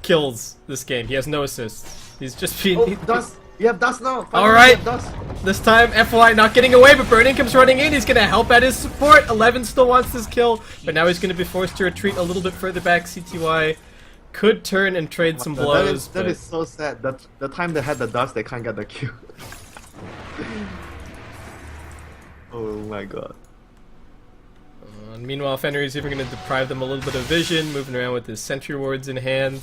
S1: kills this game. He has no assists. He's just been.
S2: Oh, dust. We have dust now. Finally,
S1: All right.
S2: we have dust.
S1: This time, FY not getting away, but Burning comes running in. He's gonna help at his support. 11 still wants this kill, but now he's gonna be forced to retreat a little bit further back. CTY could turn and trade some blows.
S2: That
S1: but
S2: is so sad. The time they had the dust, they can't get the kill. Oh my god.
S1: Meanwhile, Fenrir is even gonna deprive them a little bit of vision, moving around with his sentry wards in hand.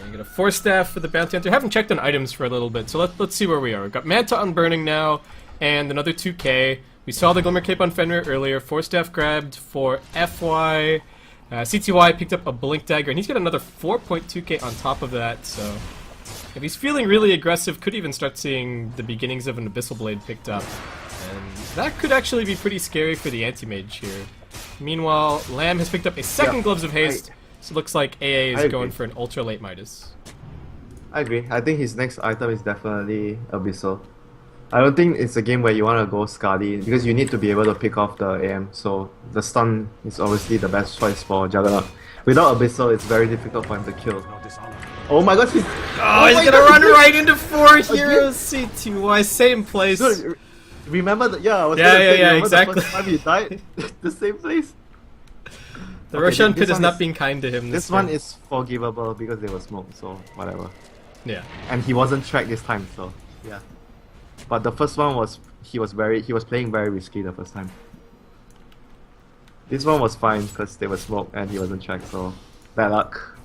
S1: And get a 4-staff for the bounty hunter. Haven't checked on items for a little bit, so let's see where we are. We've got Manta on Burning now, and another 2k. We saw the Glimmer Cape on Fenrir earlier. 4-staff grabbed for FY. CTY picked up a Blink Dagger, and he's got another 4.2k on top of that, so if he's feeling really aggressive, could even start seeing the beginnings of an Abyssal Blade picked up. And that could actually be pretty scary for the Anti-Mage here. Meanwhile, Lamb has picked up a second
S2: Yeah,
S1: Gloves of Haste, so it looks like AA
S2: I
S1: is
S2: agree.
S1: going for an Ultra Late Midas.
S2: I agree. I think his next item is definitely Abyssal. I don't think it's a game where you want to go Skadi because you need to be able to pick off the AM. So the stun is obviously the best choice for Juggernaut. Without Abyssal, it's very difficult for him to kill. Oh my god, he's...
S1: Oh, he's
S2: my
S1: gonna
S2: God,
S1: run
S2: he's-
S1: right into 4 heroes! CTY, same place.
S2: Dude, remember the... Yeah, I was
S1: Yeah,
S2: gonna
S1: yeah,
S2: say,
S1: yeah,
S2: remember
S1: exactly.
S2: the first time he died? The same place?
S1: The
S2: Okay,
S1: Roshan
S2: this
S1: Pit is
S2: one
S1: not
S2: is-
S1: being kind to him
S2: This
S1: time.
S2: one is forgivable because they were smoked, so whatever.
S1: Yeah.
S2: And he wasn't tracked this time, so yeah. But the first one was he was playing very risky the first time. This one was fine because they were smoked and he wasn't tracked, so bad luck.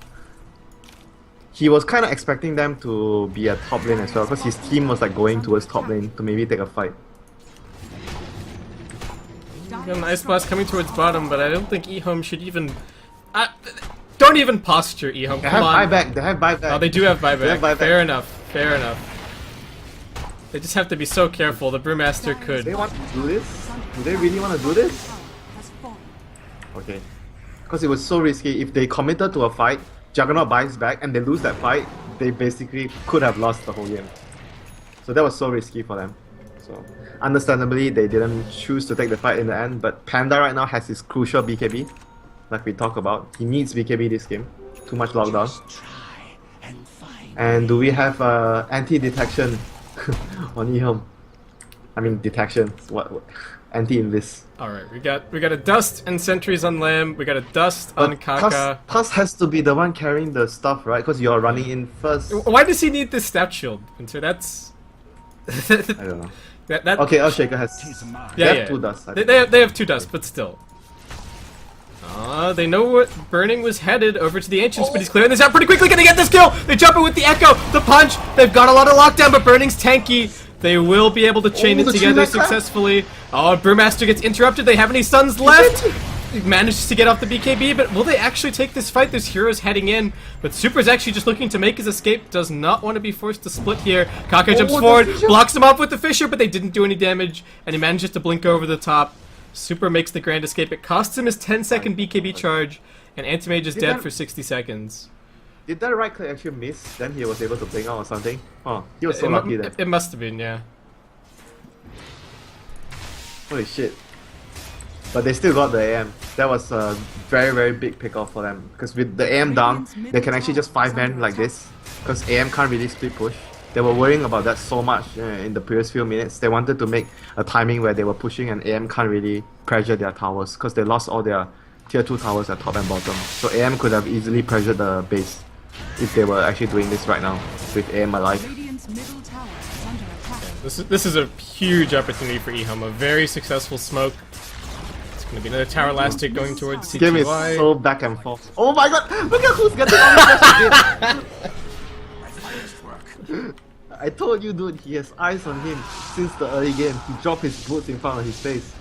S2: He was kind of expecting them to be at top lane as well because his team was like going towards top lane to maybe take a fight.
S1: Got an Ice Blast coming towards bottom, but I don't think EHOME should even... don't even posture, EHOME,
S2: They
S1: come
S2: have
S1: on.
S2: buyback. They have buyback.
S1: Oh, they do have buyback.
S2: They have buyback.
S1: Fair enough, fair enough. They just have to be so careful. The Brewmaster
S2: Do
S1: could.
S2: they want to do this? Do they really want to do this?
S3: Has fallen.
S2: Okay. Because it was so risky. If they committed to a fight, Juggernaut buys back and they lose that fight, they basically could have lost the whole game. So that was so risky for them. So understandably, they didn't choose to take the fight in the end, but Panda right now has his crucial BKB. Like we talked about. He needs BKB this game. Too much lockdown. And do we have anti-detection on EHOME? I mean detection. What? Anti-invis.
S1: Alright, we got a Dust and Sentries on Lamb, we got a Dust on
S2: But
S1: Kaka.
S2: Tusk has to be the one carrying the stuff, right? Because you're running in first.
S1: Why does he need this stat shield? And so that's...
S2: I don't know.
S1: that
S2: Okay, Earthshaker has.
S1: yeah,
S2: they have
S1: yeah.
S2: two Dusts. I
S1: They,
S2: think.
S1: they have 2 Dust, but still. They know what Burning was headed over to the Ancients, but he's clearing this out pretty quickly. Gonna get this kill! They jump in with the Echo, the punch! They've got a lot of lockdown, but Burning's tanky. They will be able to chain
S2: Oh,
S1: it
S2: the
S1: together
S2: tree mecha?
S1: successfully. Oh, Brewmaster gets interrupted. They have any suns left? He manages to get off the BKB, but will they actually take this fight? There's heroes heading in, but Super's actually just looking to make his escape. Does not want to be forced to split here. Kaka jumps forward, blocks him off with the Fissure, but they didn't do any damage, and he manages to blink over the top. Super makes the grand escape. It costs him his 10-second BKB charge, and Anti-Mage is dead for 60 seconds.
S2: Did that right click actually miss? Then he was able to blink out or something? Oh, he was so lucky then.
S1: It must have been, yeah.
S2: Holy shit. But they still got the AM. That was a very, very big pick-off for them. Because with the AM down, they can actually just 5-man like this. Because AM can't really split push. They were worrying about that so much in the previous few minutes. They wanted to make a timing where they were pushing and AM can't really pressure their towers. Because they lost all their tier 2 towers at top and bottom. So AM could have easily pressured the base if they were actually doing this right now with AM alive.
S3: Radiant's middle tower is under attack.
S1: This is a huge opportunity for EHOME. A very successful smoke. It's going to be another tower last hit going towards CTY.
S2: This game is so back and forth. Oh my god! Look at who's getting on the again! I told you, dude, he has eyes on him since the early game. He dropped his boots in front of his face.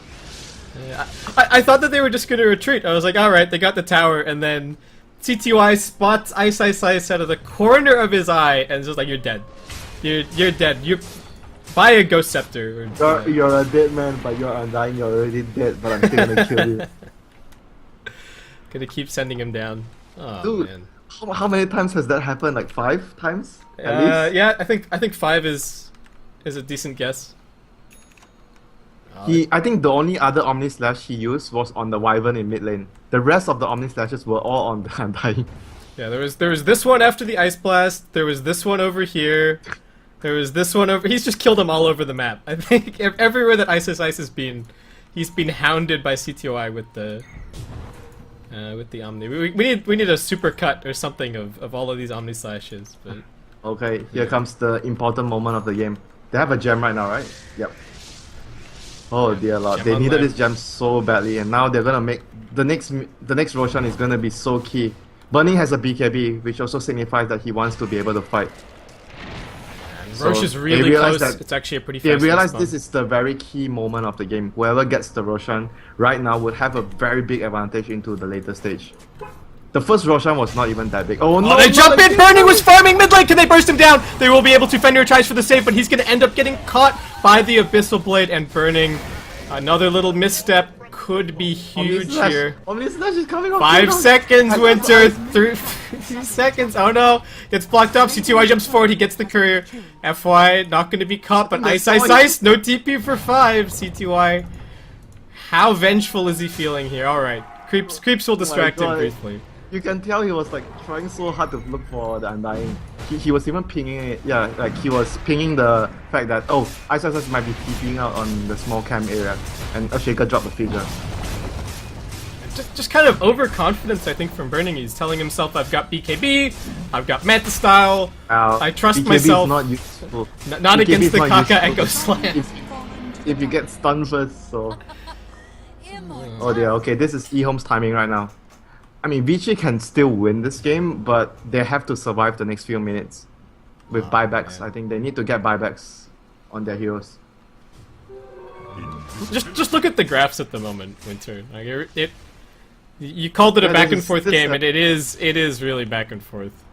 S1: Yeah, I thought that they were just going to retreat. I was like, alright, they got the tower, and then CTY spots Ice out of the corner of his eye, and is just like, you're dead. You're dead. You buy a Ghost Scepter. Or,
S2: you're a dead man, but you're undying. You're already dead, but I'm still gonna kill you.
S1: Gonna keep sending him down. Oh,
S2: dude,
S1: man.
S2: How many times has that happened? Like 5 times? At least?
S1: Yeah, I think 5 is a decent guess.
S2: I think the only other Omni Slash he used was on the Wyvern in mid lane. The rest of the Omni Slashes were all on the Undying.
S1: Yeah, there was this one after the Ice Blast. There was this one over here. There was this one over. He's just killed them all over the map. I think everywhere that Ice has been, he's been hounded by CTOI with the Omni. We need a super cut or something of all of these Omni Slashes. But
S2: okay, here comes the important moment of the game. They have a gem right now, right? Yep. Oh dear lord, they needed this gem so badly, and now they're gonna make the next Roshan is gonna be so key. Burning has a BKB, which also signifies that he wants to be able to fight.
S1: Roche is really close. It's actually a pretty fast.
S2: They realize this is the very key moment of the game. Whoever gets the Roshan right now would have a very big advantage into the later stage. The first Roshan was not even that big. Oh no!
S1: They jump in! Burning was farming mid lane! Can they burst him down? They will be able to. Fenrir tries for the save, but he's going to end up getting caught by the Abyssal Blade, and Burning. Another little misstep could be huge here.
S2: Omni Slash is coming off.
S1: 5 seconds, Winter. 3 seconds. Oh no! Gets blocked up. CTY jumps forward. He gets the courier. FY not going to be caught, but Ice. No TP for 5. CTY. How vengeful is he feeling here? Alright. Creeps will distract him briefly.
S2: You can tell he was like trying so hard to look for the Undying. He was even pinging it. Yeah, like he was pinging the fact that Ice might be TPing out on the small camp area, and a Shaker dropped the figure.
S1: Just kind of overconfidence, I think, from Burning. He's telling himself, I've got BKB, I've got Manta Style, I trust
S2: BKB
S1: myself.
S2: Is not useful.
S1: Not against the Kaka Echo Slam.
S2: If you get stunned first, so. Oh dear. Okay, this is EHOME's timing right now. I mean, Vici can still win this game, but they have to survive the next few minutes with buybacks. Man. I think they need to get buybacks on their heroes.
S1: Just look at the graphs at the moment, Winter. Like you called it a back and forth game, and it is really back and forth.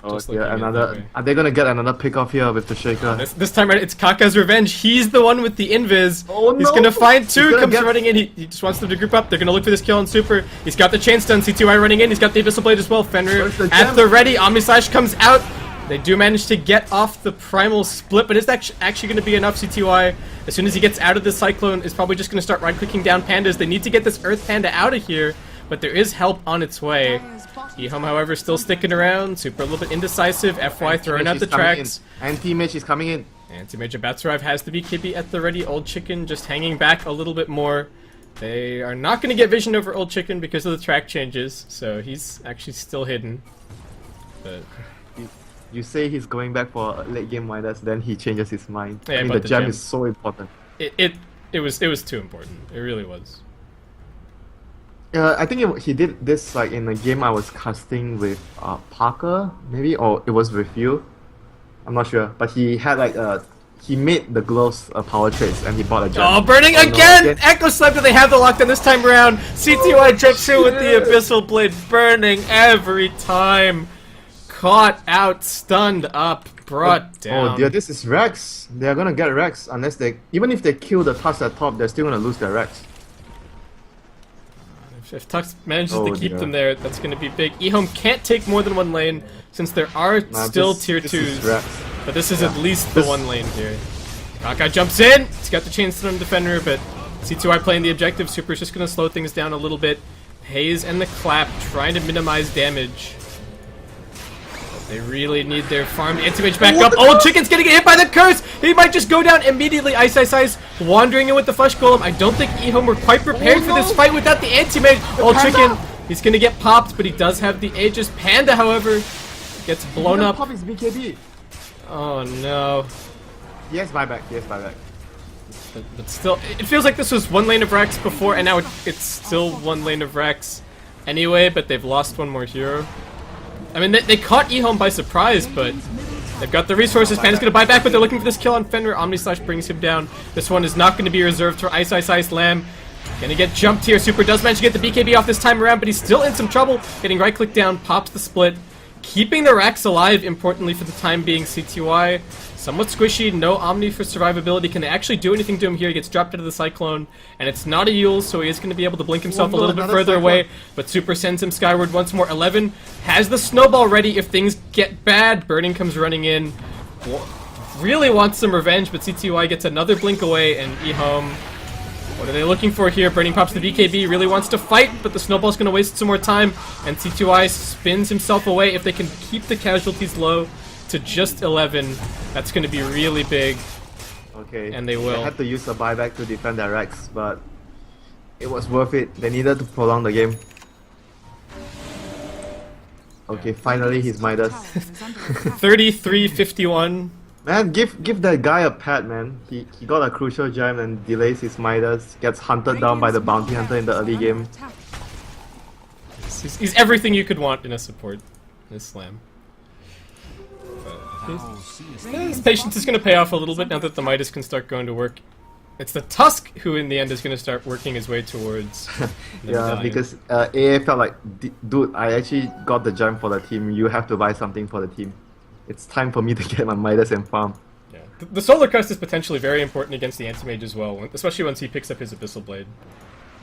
S2: Oh yeah, are they gonna get another pick off here with the Shaker?
S1: This time it's Kaka's revenge. He's the one with the invis.
S2: Oh no!
S1: He's gonna find 2, comes running in. He just wants them to group up. They're gonna look for this kill on Super. He's got the chain stun. CTY running in. He's got the Abyssal Blade as well. Fenrir at the ready. Omni Slash comes out. They do manage to get off the Primal Split, but is that actually going to be enough? CTY, as soon as he gets out of the Cyclone, is probably just going to start right-clicking down Pandas. They need to get this Earth Panda out of here, but there is help on its way. EHOME, however, still sticking around. Super a little bit indecisive. FY throwing out the tracks.
S2: Anti-Mage is coming in.
S1: Anti-Mage about to arrive. Has the BKB at the ready. Old Chicken just hanging back a little bit more. They are not going to get vision over Old Chicken because of the track changes, so he's actually still hidden. But
S2: you say he's going back for late game minus, then he changes his mind.
S1: Yeah,
S2: I mean, the gem is so important.
S1: It was too important. It really was.
S2: I think he did this like in a game I was casting with Parker, maybe, or it was with you. I'm not sure, but he had like he made the gloves power trades and he bought a gem.
S1: Oh, Burning again! Echo Slam, do they have the lockdown this time around? CTY jumps in with the Abyssal Blade, Burning every time. Caught out, stunned up, brought down.
S2: Oh dear, this is Rex. They're gonna get Rex unless they, even if they kill the Tusk at top, they're still gonna lose their Rex.
S1: If Tux manages to keep them there, that's going to be big. EHOME can't take more than one lane, since there are still tier 2s. But this is at least the one lane here. Kaka jumps in! He's got the chain stun defender, but C2I playing the objective. Super's just going to slow things down a little bit. Haze and the Clap trying to minimize damage. They really need their farm anti-mage back up. Old Chicken's gonna get hit by the curse! He might just go down immediately. Ice, wandering in with the Flesh Golem. I don't think EHOME were quite prepared for this fight without the anti-mage. Old Chicken, he's gonna get popped, but he does have the Aegis. Panda, however, gets blown up.
S2: Pop his BKB.
S1: Oh no.
S2: Yes, buyback. Yes, buyback.
S1: But still, it feels like this was one lane of Rex before, and now it's still one lane of Rex anyway, but they've lost one more hero. I mean, they caught EHOME by surprise, but they've got the resources. Panda's gonna buy back, but they're looking for this kill on Fenrir. Omni-Slash brings him down. This one is not gonna be reserved for Ice Lamb. Gonna get jumped here. Super does manage to get the BKB off this time around, but he's still in some trouble. Getting right-click down, pops the split. Keeping the Rax alive, importantly for the time being. CTY somewhat squishy, no Omni for survivability. Can they actually do anything to him here? He gets dropped into the Cyclone, and it's not a Yule, so he is going to be able to blink himself a little bit further away, but Super sends him skyward once more. 11 has the snowball ready if things get bad. Burning comes running in. Really wants some revenge, but CTY gets another blink away, and EHOME, what are they looking for here? Burning pops the BKB, really wants to fight, but the snowball's going to waste some more time, and CTY spins himself away. If they can keep the casualties low to just 11, that's going to be really big.
S2: Okay.
S1: And they will.
S2: They had to use a buyback to defend their Rex, but it was worth it. They needed to prolong the game. Okay, finally he's Midas.
S1: 33-51.
S2: Man, give that guy a pat, man. He got a crucial gem and delays his Midas, gets hunted down by the bounty hunter in the early game.
S1: He's everything you could want in a support, this Slam. His patience is going to pay off a little bit now that the Midas can start going to work. It's the Tusk who in the end is going to start working his way towards
S2: yeah, because AA felt like, dude, I actually got the gem for the team, you have to buy something for the team. It's time for me to get my Midas and farm.
S1: Yeah. The Solar Crest is potentially very important against the Anti-Mage as well, especially once he picks up his Abyssal Blade.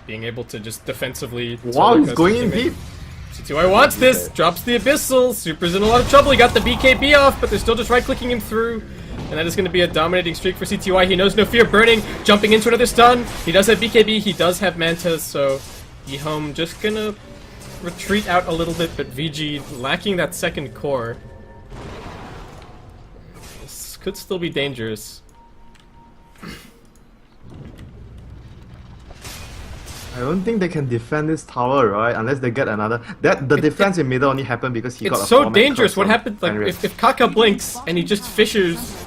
S1: Being able to just defensively...
S2: Wow, he's going in deep!
S1: C2I wants this, drops the Abyssal, Super's in a lot of trouble, he got the BKB off, but they're still just right-clicking him through. And that is going to be a dominating streak for CTY. He knows no fear. Burning, jumping into another stun. He does have BKB, he does have Mantas, so EHOME just going to retreat out a little bit, but VG lacking that second core. This could still be dangerous.
S2: I don't think they can defend this tower, right? Unless they get another. The defense in middle only happened because he got a
S1: It's so dangerous. What happens, like, if Kaka blinks and he just fissures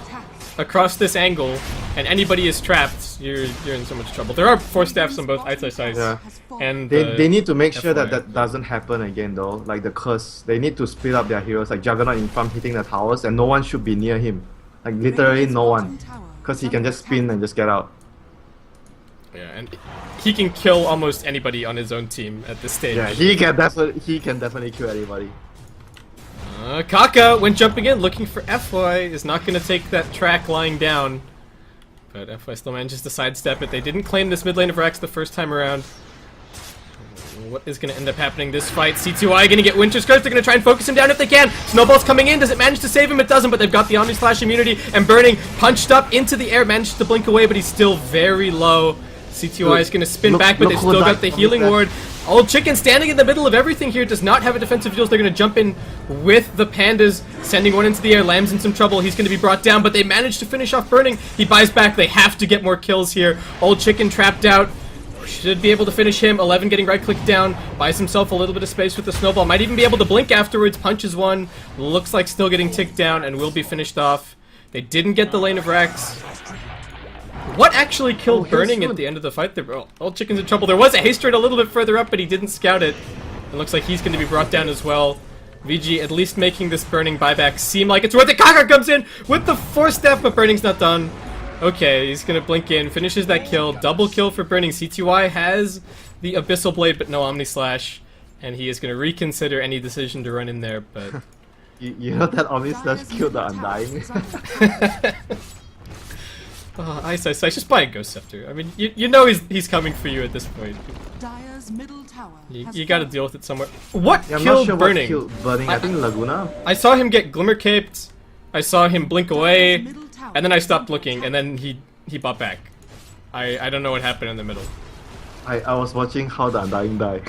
S1: across this angle and anybody is trapped, you're in so much trouble. There are 4 staffs on both sides,
S2: yeah.
S1: And
S2: they need to make sure that doesn't happen again, though. Like the curse, they need to split up their heroes. Like Juggernaut in front hitting the towers, and no one should be near him. Like literally no one, because he can just spin and just get out.
S1: Yeah, and he can kill almost anybody on his own team at this stage.
S2: Yeah, he can definitely kill anybody.
S1: Kaka, when jumping in, looking for FY, is not going to take that track lying down. But FY still manages to sidestep it. They didn't claim this mid lane of Rax the first time around. What is going to end up happening this fight? C2I going to get Winter's Curse. They're going to try and focus him down if they can. Snowball's coming in. Does it manage to save him? It doesn't, but they've got the Omni-Slash immunity. And Burning punched up into the air. Managed to blink away, but he's still very low. C2I is going to spin back, but they've still got the healing ward. Old Chicken standing in the middle of everything here does not have a defensive heals. They're going to jump in with the Pandas, sending one into the air. Lamb's in some trouble. He's going to be brought down, but they managed to finish off Burning. He buys back. They have to get more kills here. Old Chicken trapped out. Should be able to finish him. 11 getting right-clicked down. Buys himself a little bit of space with the snowball. Might even be able to blink afterwards. Punches one. Looks like still getting ticked down and will be finished off. They didn't get the lane of Rax. What actually killed Burning at the end of the fight? Old Chicken's in trouble. There was a haste rate a little bit further up, but he didn't scout it. It looks like he's going to be brought down as well. VG at least making this Burning buyback seem like it's worth it. Kaka comes in with the 4 staff, but Burning's not done. Okay, he's gonna blink in, finishes that kill, double kill for Burning. CTY has the Abyssal Blade but no Omni Slash, and he is gonna reconsider any decision to run in there, but...
S2: You heard that Omni Slash killed the Undying?
S1: Oh, Ice, just buy a Ghost Scepter. I mean, you know he's coming for you at this point.
S3: Dire's middle tower has
S1: You gotta
S3: fallen.
S1: deal with it somewhere. What
S2: Yeah, I'm
S1: killed
S2: not sure
S1: Burning?
S2: what killed Burning. I think Laguna.
S1: I saw him get Glimmer Caped, I saw him blink away,
S3: Middle tower
S1: and then I
S3: is
S1: stopped
S3: under
S1: looking,
S3: attack.
S1: and then he bought back. I don't know what happened in the middle.
S2: I was watching how the Undying died.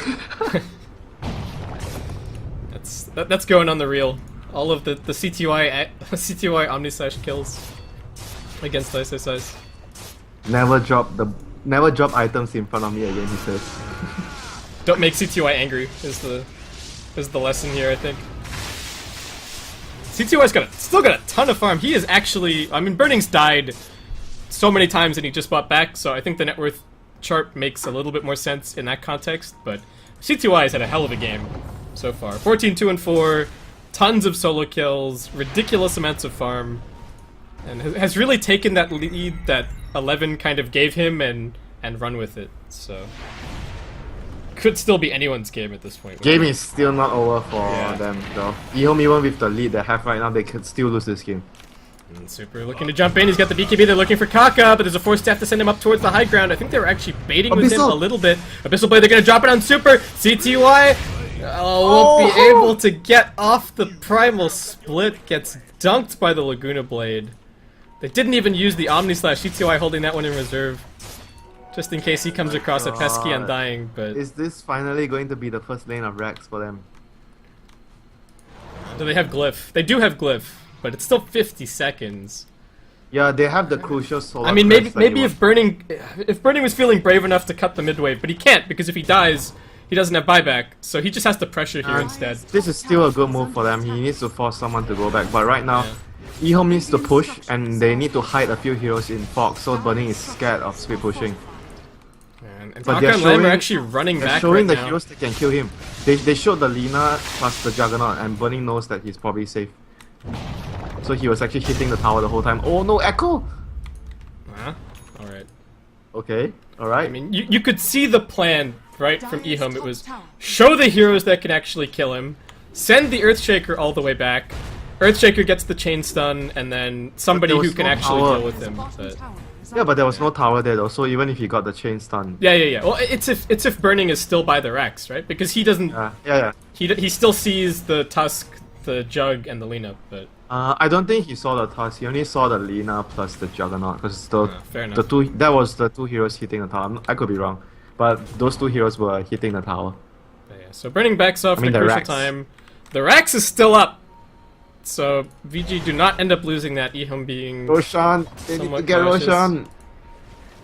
S1: That's going on the reel. All of the CTY CTY Omnislash kills against Ice.
S2: Never drop items in front of me again, he says.
S1: Don't make CTY angry is the lesson here, I think. CTY's still got a ton of farm. He is actually, I mean, Burning's died so many times and he just bought back, so I think the net worth chart makes a little bit more sense in that context, but CTY has had a hell of a game so far. 14, 2, and 4, tons of solo kills, ridiculous amounts of farm, and has really taken that lead that 11 kind of gave him and run with it, so... Could still be anyone's game at this point.
S2: Game is still not over for
S1: Yeah.
S2: them though. EHOME, even with the lead they have right now, they could still lose this game.
S1: And Super looking to jump in. He's got the BKB. They're looking for Kaka, but there's a force staff to send him up towards the high ground. I think they were actually baiting with him
S2: Abyssal!
S1: a little bit. Abyssal Blade, they're going to drop it on Super. CTY won't be able to get off the Primal Split. Gets dunked by the Laguna Blade. They didn't even use the Omni Slash. CTY holding that one in reserve. Just in case he comes across a pesky
S2: God.
S1: Undying, but...
S2: Is this finally going to be the first lane of Rex for them?
S1: Do they have Glyph? They do have Glyph, but it's still 50 seconds.
S2: Yeah, they have the crucial solo.
S1: I mean,
S2: crest that
S1: maybe
S2: you
S1: if Burning was feeling brave enough to cut the mid wave, but he can't because if he dies, he doesn't have buyback, so he just has to pressure here instead.
S2: This is still a good move for them. He needs to force someone to go back, but right now, EHOME needs to push, and they need to hide a few heroes in Fog, so Burning is scared of speed pushing.
S1: And
S2: But
S1: Kaka and Lamb are actually running
S2: they're
S1: back
S2: showing
S1: right
S2: the
S1: now.
S2: heroes that can kill him. They showed the Lina plus the Juggernaut, and Burning knows that he's probably safe. So he was actually hitting the tower the whole time. Oh no, Echo!
S1: Alright.
S2: Okay, alright.
S1: I mean, you could see the plan, right, from EHOME. It was show the heroes that can actually kill him, send the Earthshaker all the way back, Earthshaker gets the chain stun, and then somebody
S2: there was
S1: who can
S2: no
S1: actually
S2: power.
S1: deal with him.
S3: Bottom
S1: But...
S3: tower is
S2: Yeah,
S3: under
S2: but there was no tower there though, so even if he got the chain stun.
S1: Yeah. Well, it's if Burning is still by the Rex, right? Because he doesn't...
S2: Yeah.
S1: He still sees the Tusk, the Jug, and the Lina, but...
S2: I don't think he saw the Tusk. He only saw the Lina plus the Juggernaut, because
S1: fair enough.
S2: that was the two heroes hitting the tower. I could be wrong, but those two heroes were hitting the tower.
S1: But yeah, so Burning backs off
S2: I mean,
S1: the
S2: the
S1: crucial
S2: Rax.
S1: time. The Rax is still up, so VG do not end up losing that. EHOME being...
S2: Roshan, they need to
S1: somewhat
S2: get
S1: cautious.
S2: Roshan.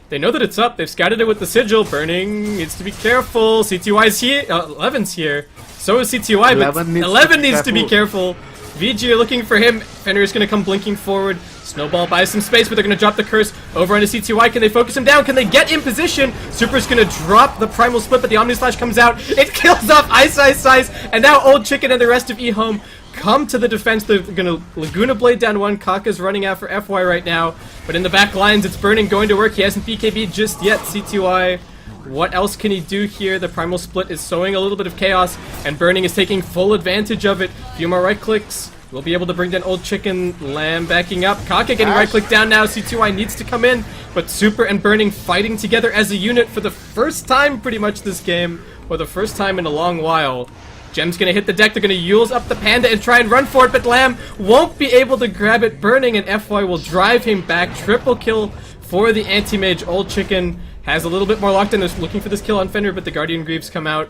S1: They know that it's up. They've scouted it with the sigil. Burning needs to be careful. CTY's here. 11's here. So is CTY, but 11 needs to be careful. VG are looking for him. Fenrir is going to come blinking forward. Snowball buys some space, but they're going to drop the curse over onto CTY. Can they focus him down? Can they get in position? Super's going to drop the Primal Split, but the Omni Slash comes out. It kills off Ice, and now Old Chicken and the rest of EHOME come to the defense. They're going to Laguna Blade down one. Kaka's running out for FY right now, but in the back lines, it's Burning going to work. He hasn't BKB just yet. CTY, what else can he do here? The Primal Split is sowing a little bit of chaos, and Burning is taking full advantage of it. A few more right clicks. We'll be able to bring down Old Chicken. Lamb backing up. Kaka getting right click down now. CTY needs to come in, but Super and Burning fighting together as a unit for the first time pretty much this game, or the first time in a long while. Gem's gonna hit the deck. They're gonna Yule's up the Panda and try and run for it, but Lamb won't be able to grab it. Burning and FY will drive him back. Triple kill for the anti-mage. Old Chicken has a little bit more locked in. They're looking for this kill on Fenrir, but the Guardian Greaves come out.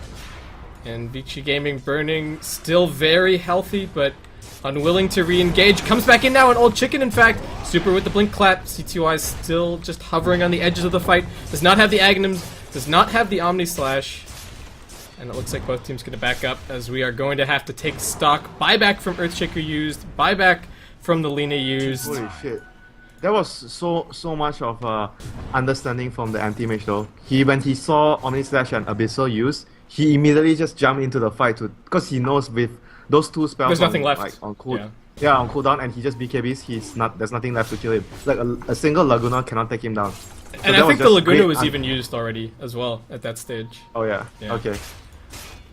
S1: And Vici Gaming Burning still very healthy, but unwilling to re-engage. Comes back in now, an Old Chicken, in fact. Super with the blink clap. CTY still just hovering on the edges of the fight. Does not have the Aghanims. Does not have the Omni Slash. And it looks like both teams going to back up, as we are going to have to take stock. Buyback from Earthshaker used. Buyback from the Lina used.
S2: Holy shit. That was so much of understanding from the anti-mage though. When he saw Omni Slash and Abyssal use, he immediately just jumped into the fight because he knows with those two spells
S1: There's nothing
S2: on,
S1: left.
S2: like, on cool.
S1: Yeah.
S2: Yeah, on cooldown, and he just BKBs. There's nothing left to kill him. Like a single Laguna cannot take him down. So
S1: And I think the Laguna was even used already as well at that stage.
S2: Oh yeah.
S1: Yeah.
S2: Okay.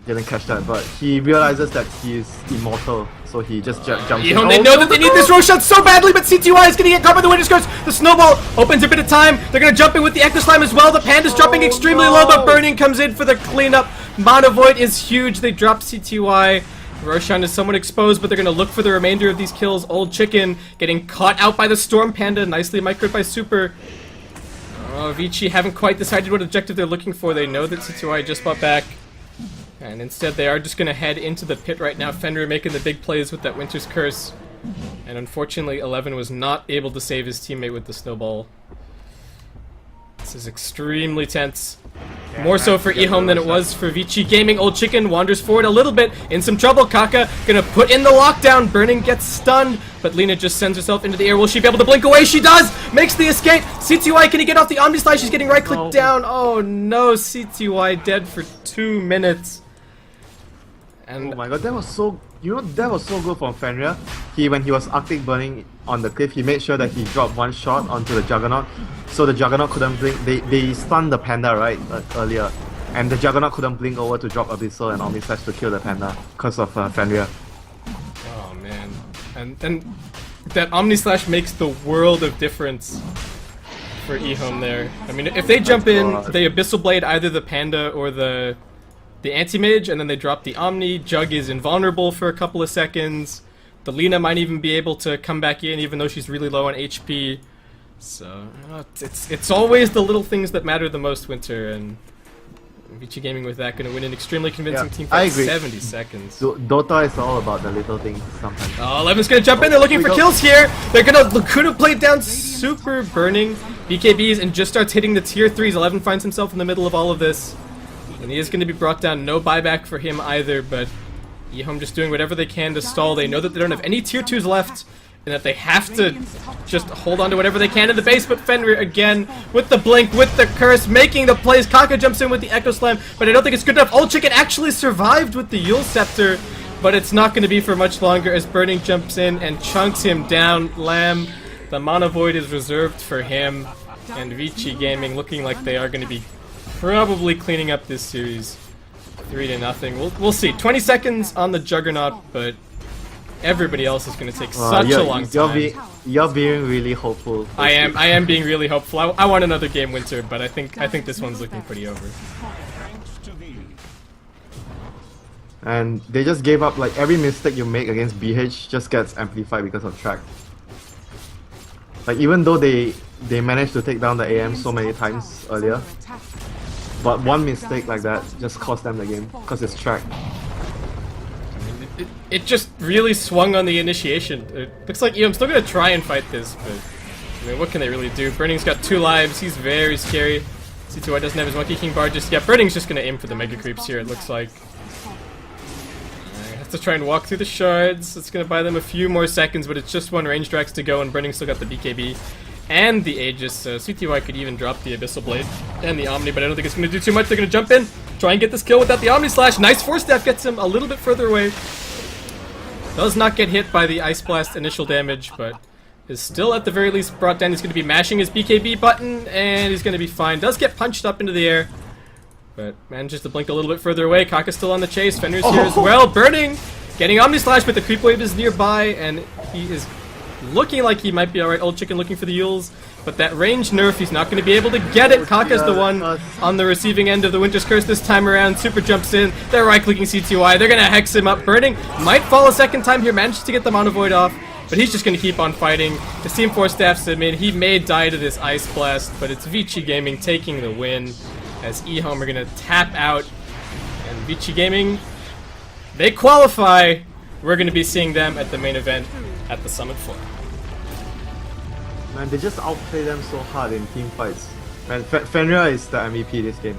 S2: Didn't catch that, but he realizes that he is immortal, so he just jumps in.
S1: EHOME, they know that they need this Roshan so badly, but CTY is gonna get caught by the Winter's Curse. The snowball opens a bit of time. They're gonna jump in with the Echo Slime as well. The Panda's dropping extremely low, but Burning comes in for the cleanup. Mono Void is huge. They drop CTY. Roshan is somewhat exposed, but they're gonna look for the remainder of these kills. Old Chicken getting caught out by the Storm Panda, nicely microed by Super. Vici haven't quite decided what objective they're looking for. They know that CTY just bought back. And instead they are just going to head into the pit right now. Fenrir making the big plays with that Winter's Curse. And unfortunately 11 was not able to save his teammate with the snowball. This is extremely tense. More so for EHOME than it was for Vici Gaming. Old Chicken wanders forward a little bit, in some trouble. Kaka gonna put in the lockdown. Burning gets stunned, but Lina just sends herself into the air. Will she be able to blink away? She does! Makes the escape! CTY, can he get off the Omni Slash? She's getting right-clicked down. Oh no, CTY dead for 2 minutes. And
S2: oh my god, that was so... You know, that was so good from Fenrir. When he was Arctic burning on the cliff, he made sure that he dropped one shot onto the Juggernaut, so the Juggernaut couldn't blink. They stunned the Panda, right, earlier, and the Juggernaut couldn't blink over to drop Abyssal and Omni Slash to kill the Panda because of Fenrir.
S1: oh man, and that Omni Slash makes the world of difference for EHOME there. I mean, if they jump in, they Abyssal Blade either the Panda or the Anti-Mage, and then they drop the Omni. Jug is invulnerable for a couple of seconds. The Lina might even be able to come back in, even though she's really low on HP. So, it's always the little things that matter the most, Winter, and Vici Gaming with that going to win an extremely convincing team fight. 70 seconds.
S2: Dota is all about the little things sometimes.
S1: Oh, 11's going to jump in. They're looking for kills here. They're going to could have played down Super Burning BKBs and just starts hitting the tier 3s. 11 finds himself in the middle of all of this. And he is going to be brought down. No buyback for him either, but EHOME just doing whatever they can to stall. They know that they don't have any tier 2s left, and that they have to just hold on to whatever they can in the base. But Fenrir again with the blink, with the curse, making the plays. Kaka jumps in with the Echo Slam, but I don't think it's good enough. Old Chicken actually survived with the Yule Scepter, but it's not going to be for much longer as Burning jumps in and chunks him down. Lamb, the Mana Void is reserved for him, and Vici Gaming looking like they are going to be probably cleaning up this series 3-0. We'll see. 20 seconds on the Juggernaut, but everybody else is going to take such a long time.
S2: You're being really hopeful.
S1: I am being really hopeful. I want another game, Winter, but I think this one's looking pretty over.
S2: And they just gave up. Like every mistake you make against BH just gets amplified because of track. Like even though they managed to take down the AM so many times earlier, but one mistake like that just cost them the game because it's track.
S1: It just really swung on the initiation. It looks like EHOME's still gonna try and fight this, but I mean, what can they really do? Burning's got 2 lives. He's very scary. C2I doesn't have his Monkey King bar just yet. Burning's just gonna aim for the Mega Creeps here, it looks like. I have to try and walk through the shards. It's gonna buy them a few more seconds, but it's just 1 range Drax to go, and Burning's still got the BKB and the Aegis, so CTY could even drop the Abyssal Blade and the Omni, but I don't think it's going to do too much. They're going to jump in, try and get this kill without the Omni Slash. Nice force staff gets him a little bit further away. Does not get hit by the Ice Blast initial damage, but is still at the very least brought down. He's going to be mashing his BKB button, and he's going to be fine. Does get punched up into the air, but manages to blink a little bit further away. Kaka's still on the chase. Fenrir's here as well. Burning, getting Omni Slash, but the creep wave is nearby, and he is looking like he might be alright. Old Chicken looking for the Yules, but that range nerf, he's not going to be able to get it. Kaka's the one on the receiving end of the Winter's Curse this time around. Super jumps in, they're right-clicking CTY, they're going to hex him up. Burning might fall a second time here, manages to get the Mono Void off, but he's just going to keep on fighting. The Team 4 staff submit, he may die to this Ice Blast, but it's Vici Gaming taking the win, as EHOME are going to tap out, and Vici Gaming, they qualify. We're going to be seeing them at the main event at the Summit 4.
S2: Man, they just outplay them so hard in team fights. Man, Fenrir is the MVP this game.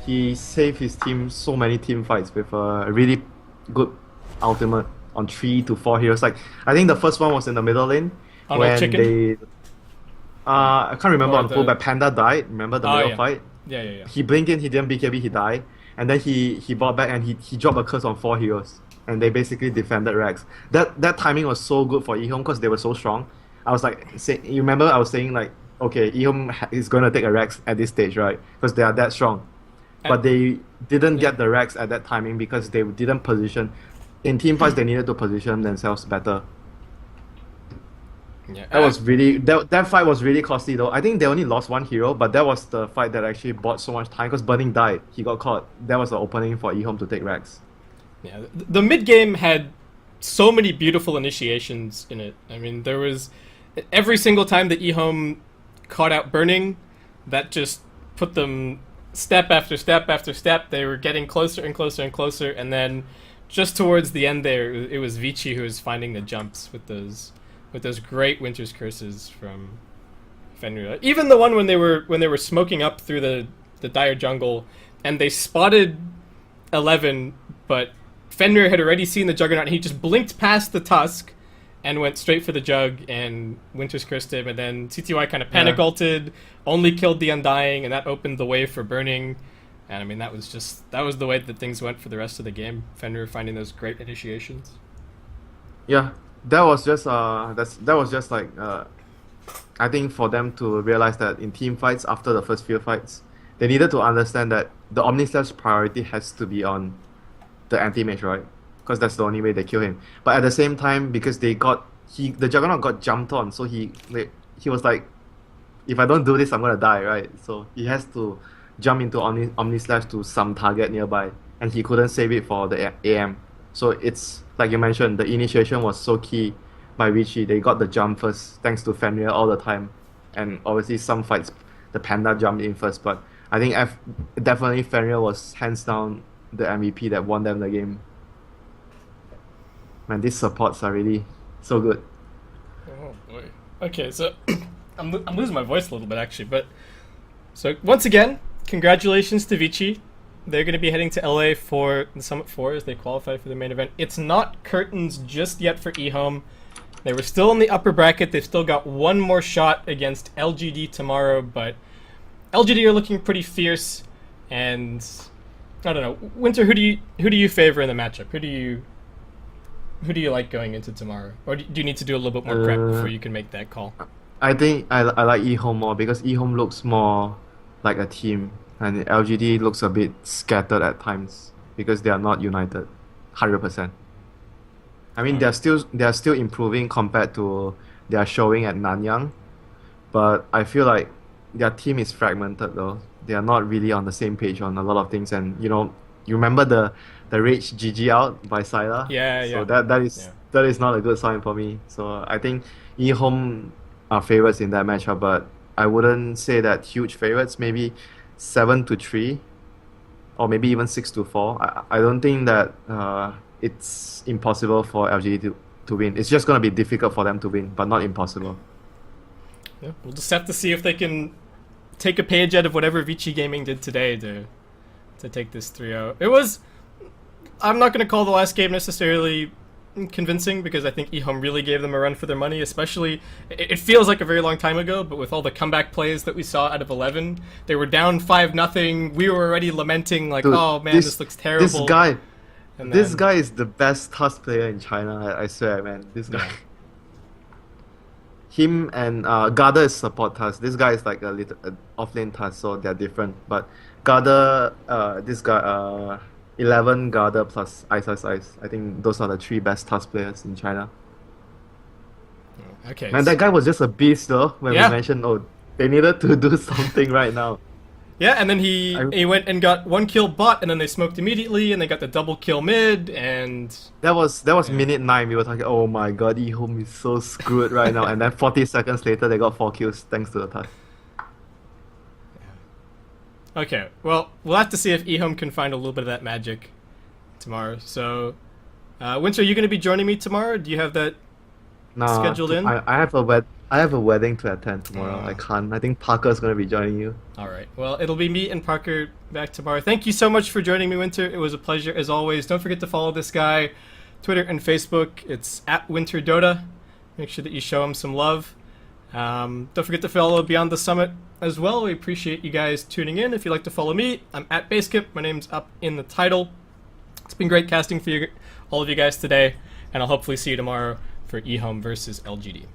S2: He saved his team so many team fights with a really good ultimate on 3 to 4 heroes. Like, I think the first one was in the middle lane when they... I can't remember on full, but Panda died. Remember the middle fight?
S1: Yeah.
S2: He blinked in, he didn't BKB, he died. And then he bought back and he dropped a curse on 4 heroes. and they basically defended Rex. That timing was so good for EHOME because they were so strong. I was like, you remember I was saying like, okay, EHOME is going to take a Rex at this stage, right? Because they are that strong. But they didn't get the Rex at that timing because they didn't position. In team fights, they needed to position themselves better.
S1: Yeah,
S2: That was really that fight was really costly though. I think they only lost one hero, but that was the fight that actually bought so much time because Burning died. He got caught. That was the opening for EHOME to take Rex.
S1: Yeah, the mid game had so many beautiful initiations in it. I mean, there was every single time that EHOME caught out Burning, that just put them step after step after step. They were getting closer and closer and closer, and then just towards the end there, it was Vici who was finding the jumps with those great Winter's Curses from Fenrir. Even the one when they were smoking up through the dire jungle, and they spotted 11, but Fenrir had already seen the Juggernaut, and he just blinked past the Tusk and went straight for the Jug, and Winter's Cursed him, and then CTY kind of panic ulted, only killed the Undying, and that opened the way for Burning. And I mean, that was the way that things went for the rest of the game. Fenrir finding those great initiations.
S2: Yeah, that was just like I think for them to realize that in team fights after the first few fights, they needed to understand that the Omnislash's priority has to be on the anti-mage, right? Because that's the only way they kill him. But at the same time, because the Juggernaut got jumped on, so he was like, if I don't do this, I'm gonna die, right? So he has to jump into Omnislash to some target nearby, and he couldn't save it for the AM. So it's like you mentioned, the initiation was so key by Vici. They got the jump first, thanks to Fenrir all the time, and obviously some fights the Panda jumped in first. But I think definitely Fenrir was hands down the MVP that won them the game. Man, these supports are really so good.
S1: Oh boy. Okay, so I'm losing my voice a little bit actually, but so once again, congratulations to Vici. They're going to be heading to LA for the Summit 4 as they qualify for the main event. It's not curtains just yet for EHOME. They were still in the upper bracket. They've still got one more shot against LGD tomorrow, but LGD are looking pretty fierce, and I don't know. Winter, who do you favor in the matchup? Who do you like going into tomorrow? Or do you need to do a little bit more prep before you can make that call?
S2: I think I like EHOME more because EHOME looks more like a team, and LGD looks a bit scattered at times because they are not united 100%. I mean, they are still improving compared to their showing at Nanyang, but I feel like their team is fragmented though. They are not really on the same page on a lot of things, and you remember the Rage GG out by Syla?
S1: Yeah.
S2: So that is not a good sign for me. So I think EHOME are favorites in that matchup, but I wouldn't say that huge favorites. Maybe 7-3, or maybe even 6-4. I don't think that it's impossible for LGD to win. It's just gonna be difficult for them to win, but not impossible.
S1: Yeah, we'll just have to see if they can take a page out of whatever Vici Gaming did today to take this 3-0. It was. I'm not going to call the last game necessarily convincing because I think EHOME really gave them a run for their money, especially, it feels like a very long time ago, but with all the comeback plays that we saw out of 11, they were down 5-0, we were already lamenting like, dude, oh man, this looks terrible.
S2: This guy is the best Tusk player in China, I swear, man. This guy. Him and Garda is support Tusk. This guy is like a little offlane Tusk, so they're different. But Garda, this guy, 11 Garda plus Ice. I think those are the 3 best Tusk players in China.
S1: Okay.
S2: Man, that guy was just a beast though. When we mentioned, they needed to do something right now.
S1: Yeah, and then he went and got 1 kill bot, and then they smoked immediately, and they got the double kill mid, and
S2: that was minute 9. We were talking, oh my god, EHOME is so screwed right now. And then 40 seconds later, they got 4 kills thanks to the Tusk.
S1: Okay, well, we'll have to see if EHOME can find a little bit of that magic tomorrow. So, Winter, are you going to be joining me tomorrow? Do you have that scheduled in?
S2: I have a wedding to attend tomorrow. I can't. I think Parker's going to be joining you.
S1: All right. Well, it'll be me and Parker back tomorrow. Thank you so much for joining me, Winter. It was a pleasure as always. Don't forget to follow this guy, Twitter and Facebook. It's @WinterDota. Make sure that you show him some love. Don't forget to follow Beyond the Summit as well. We appreciate you guys tuning in. If you'd like to follow me, I'm @Basskip. My name's up in the title. It's been great casting for you, all of you guys today, and I'll hopefully see you tomorrow for EHOME versus LGD.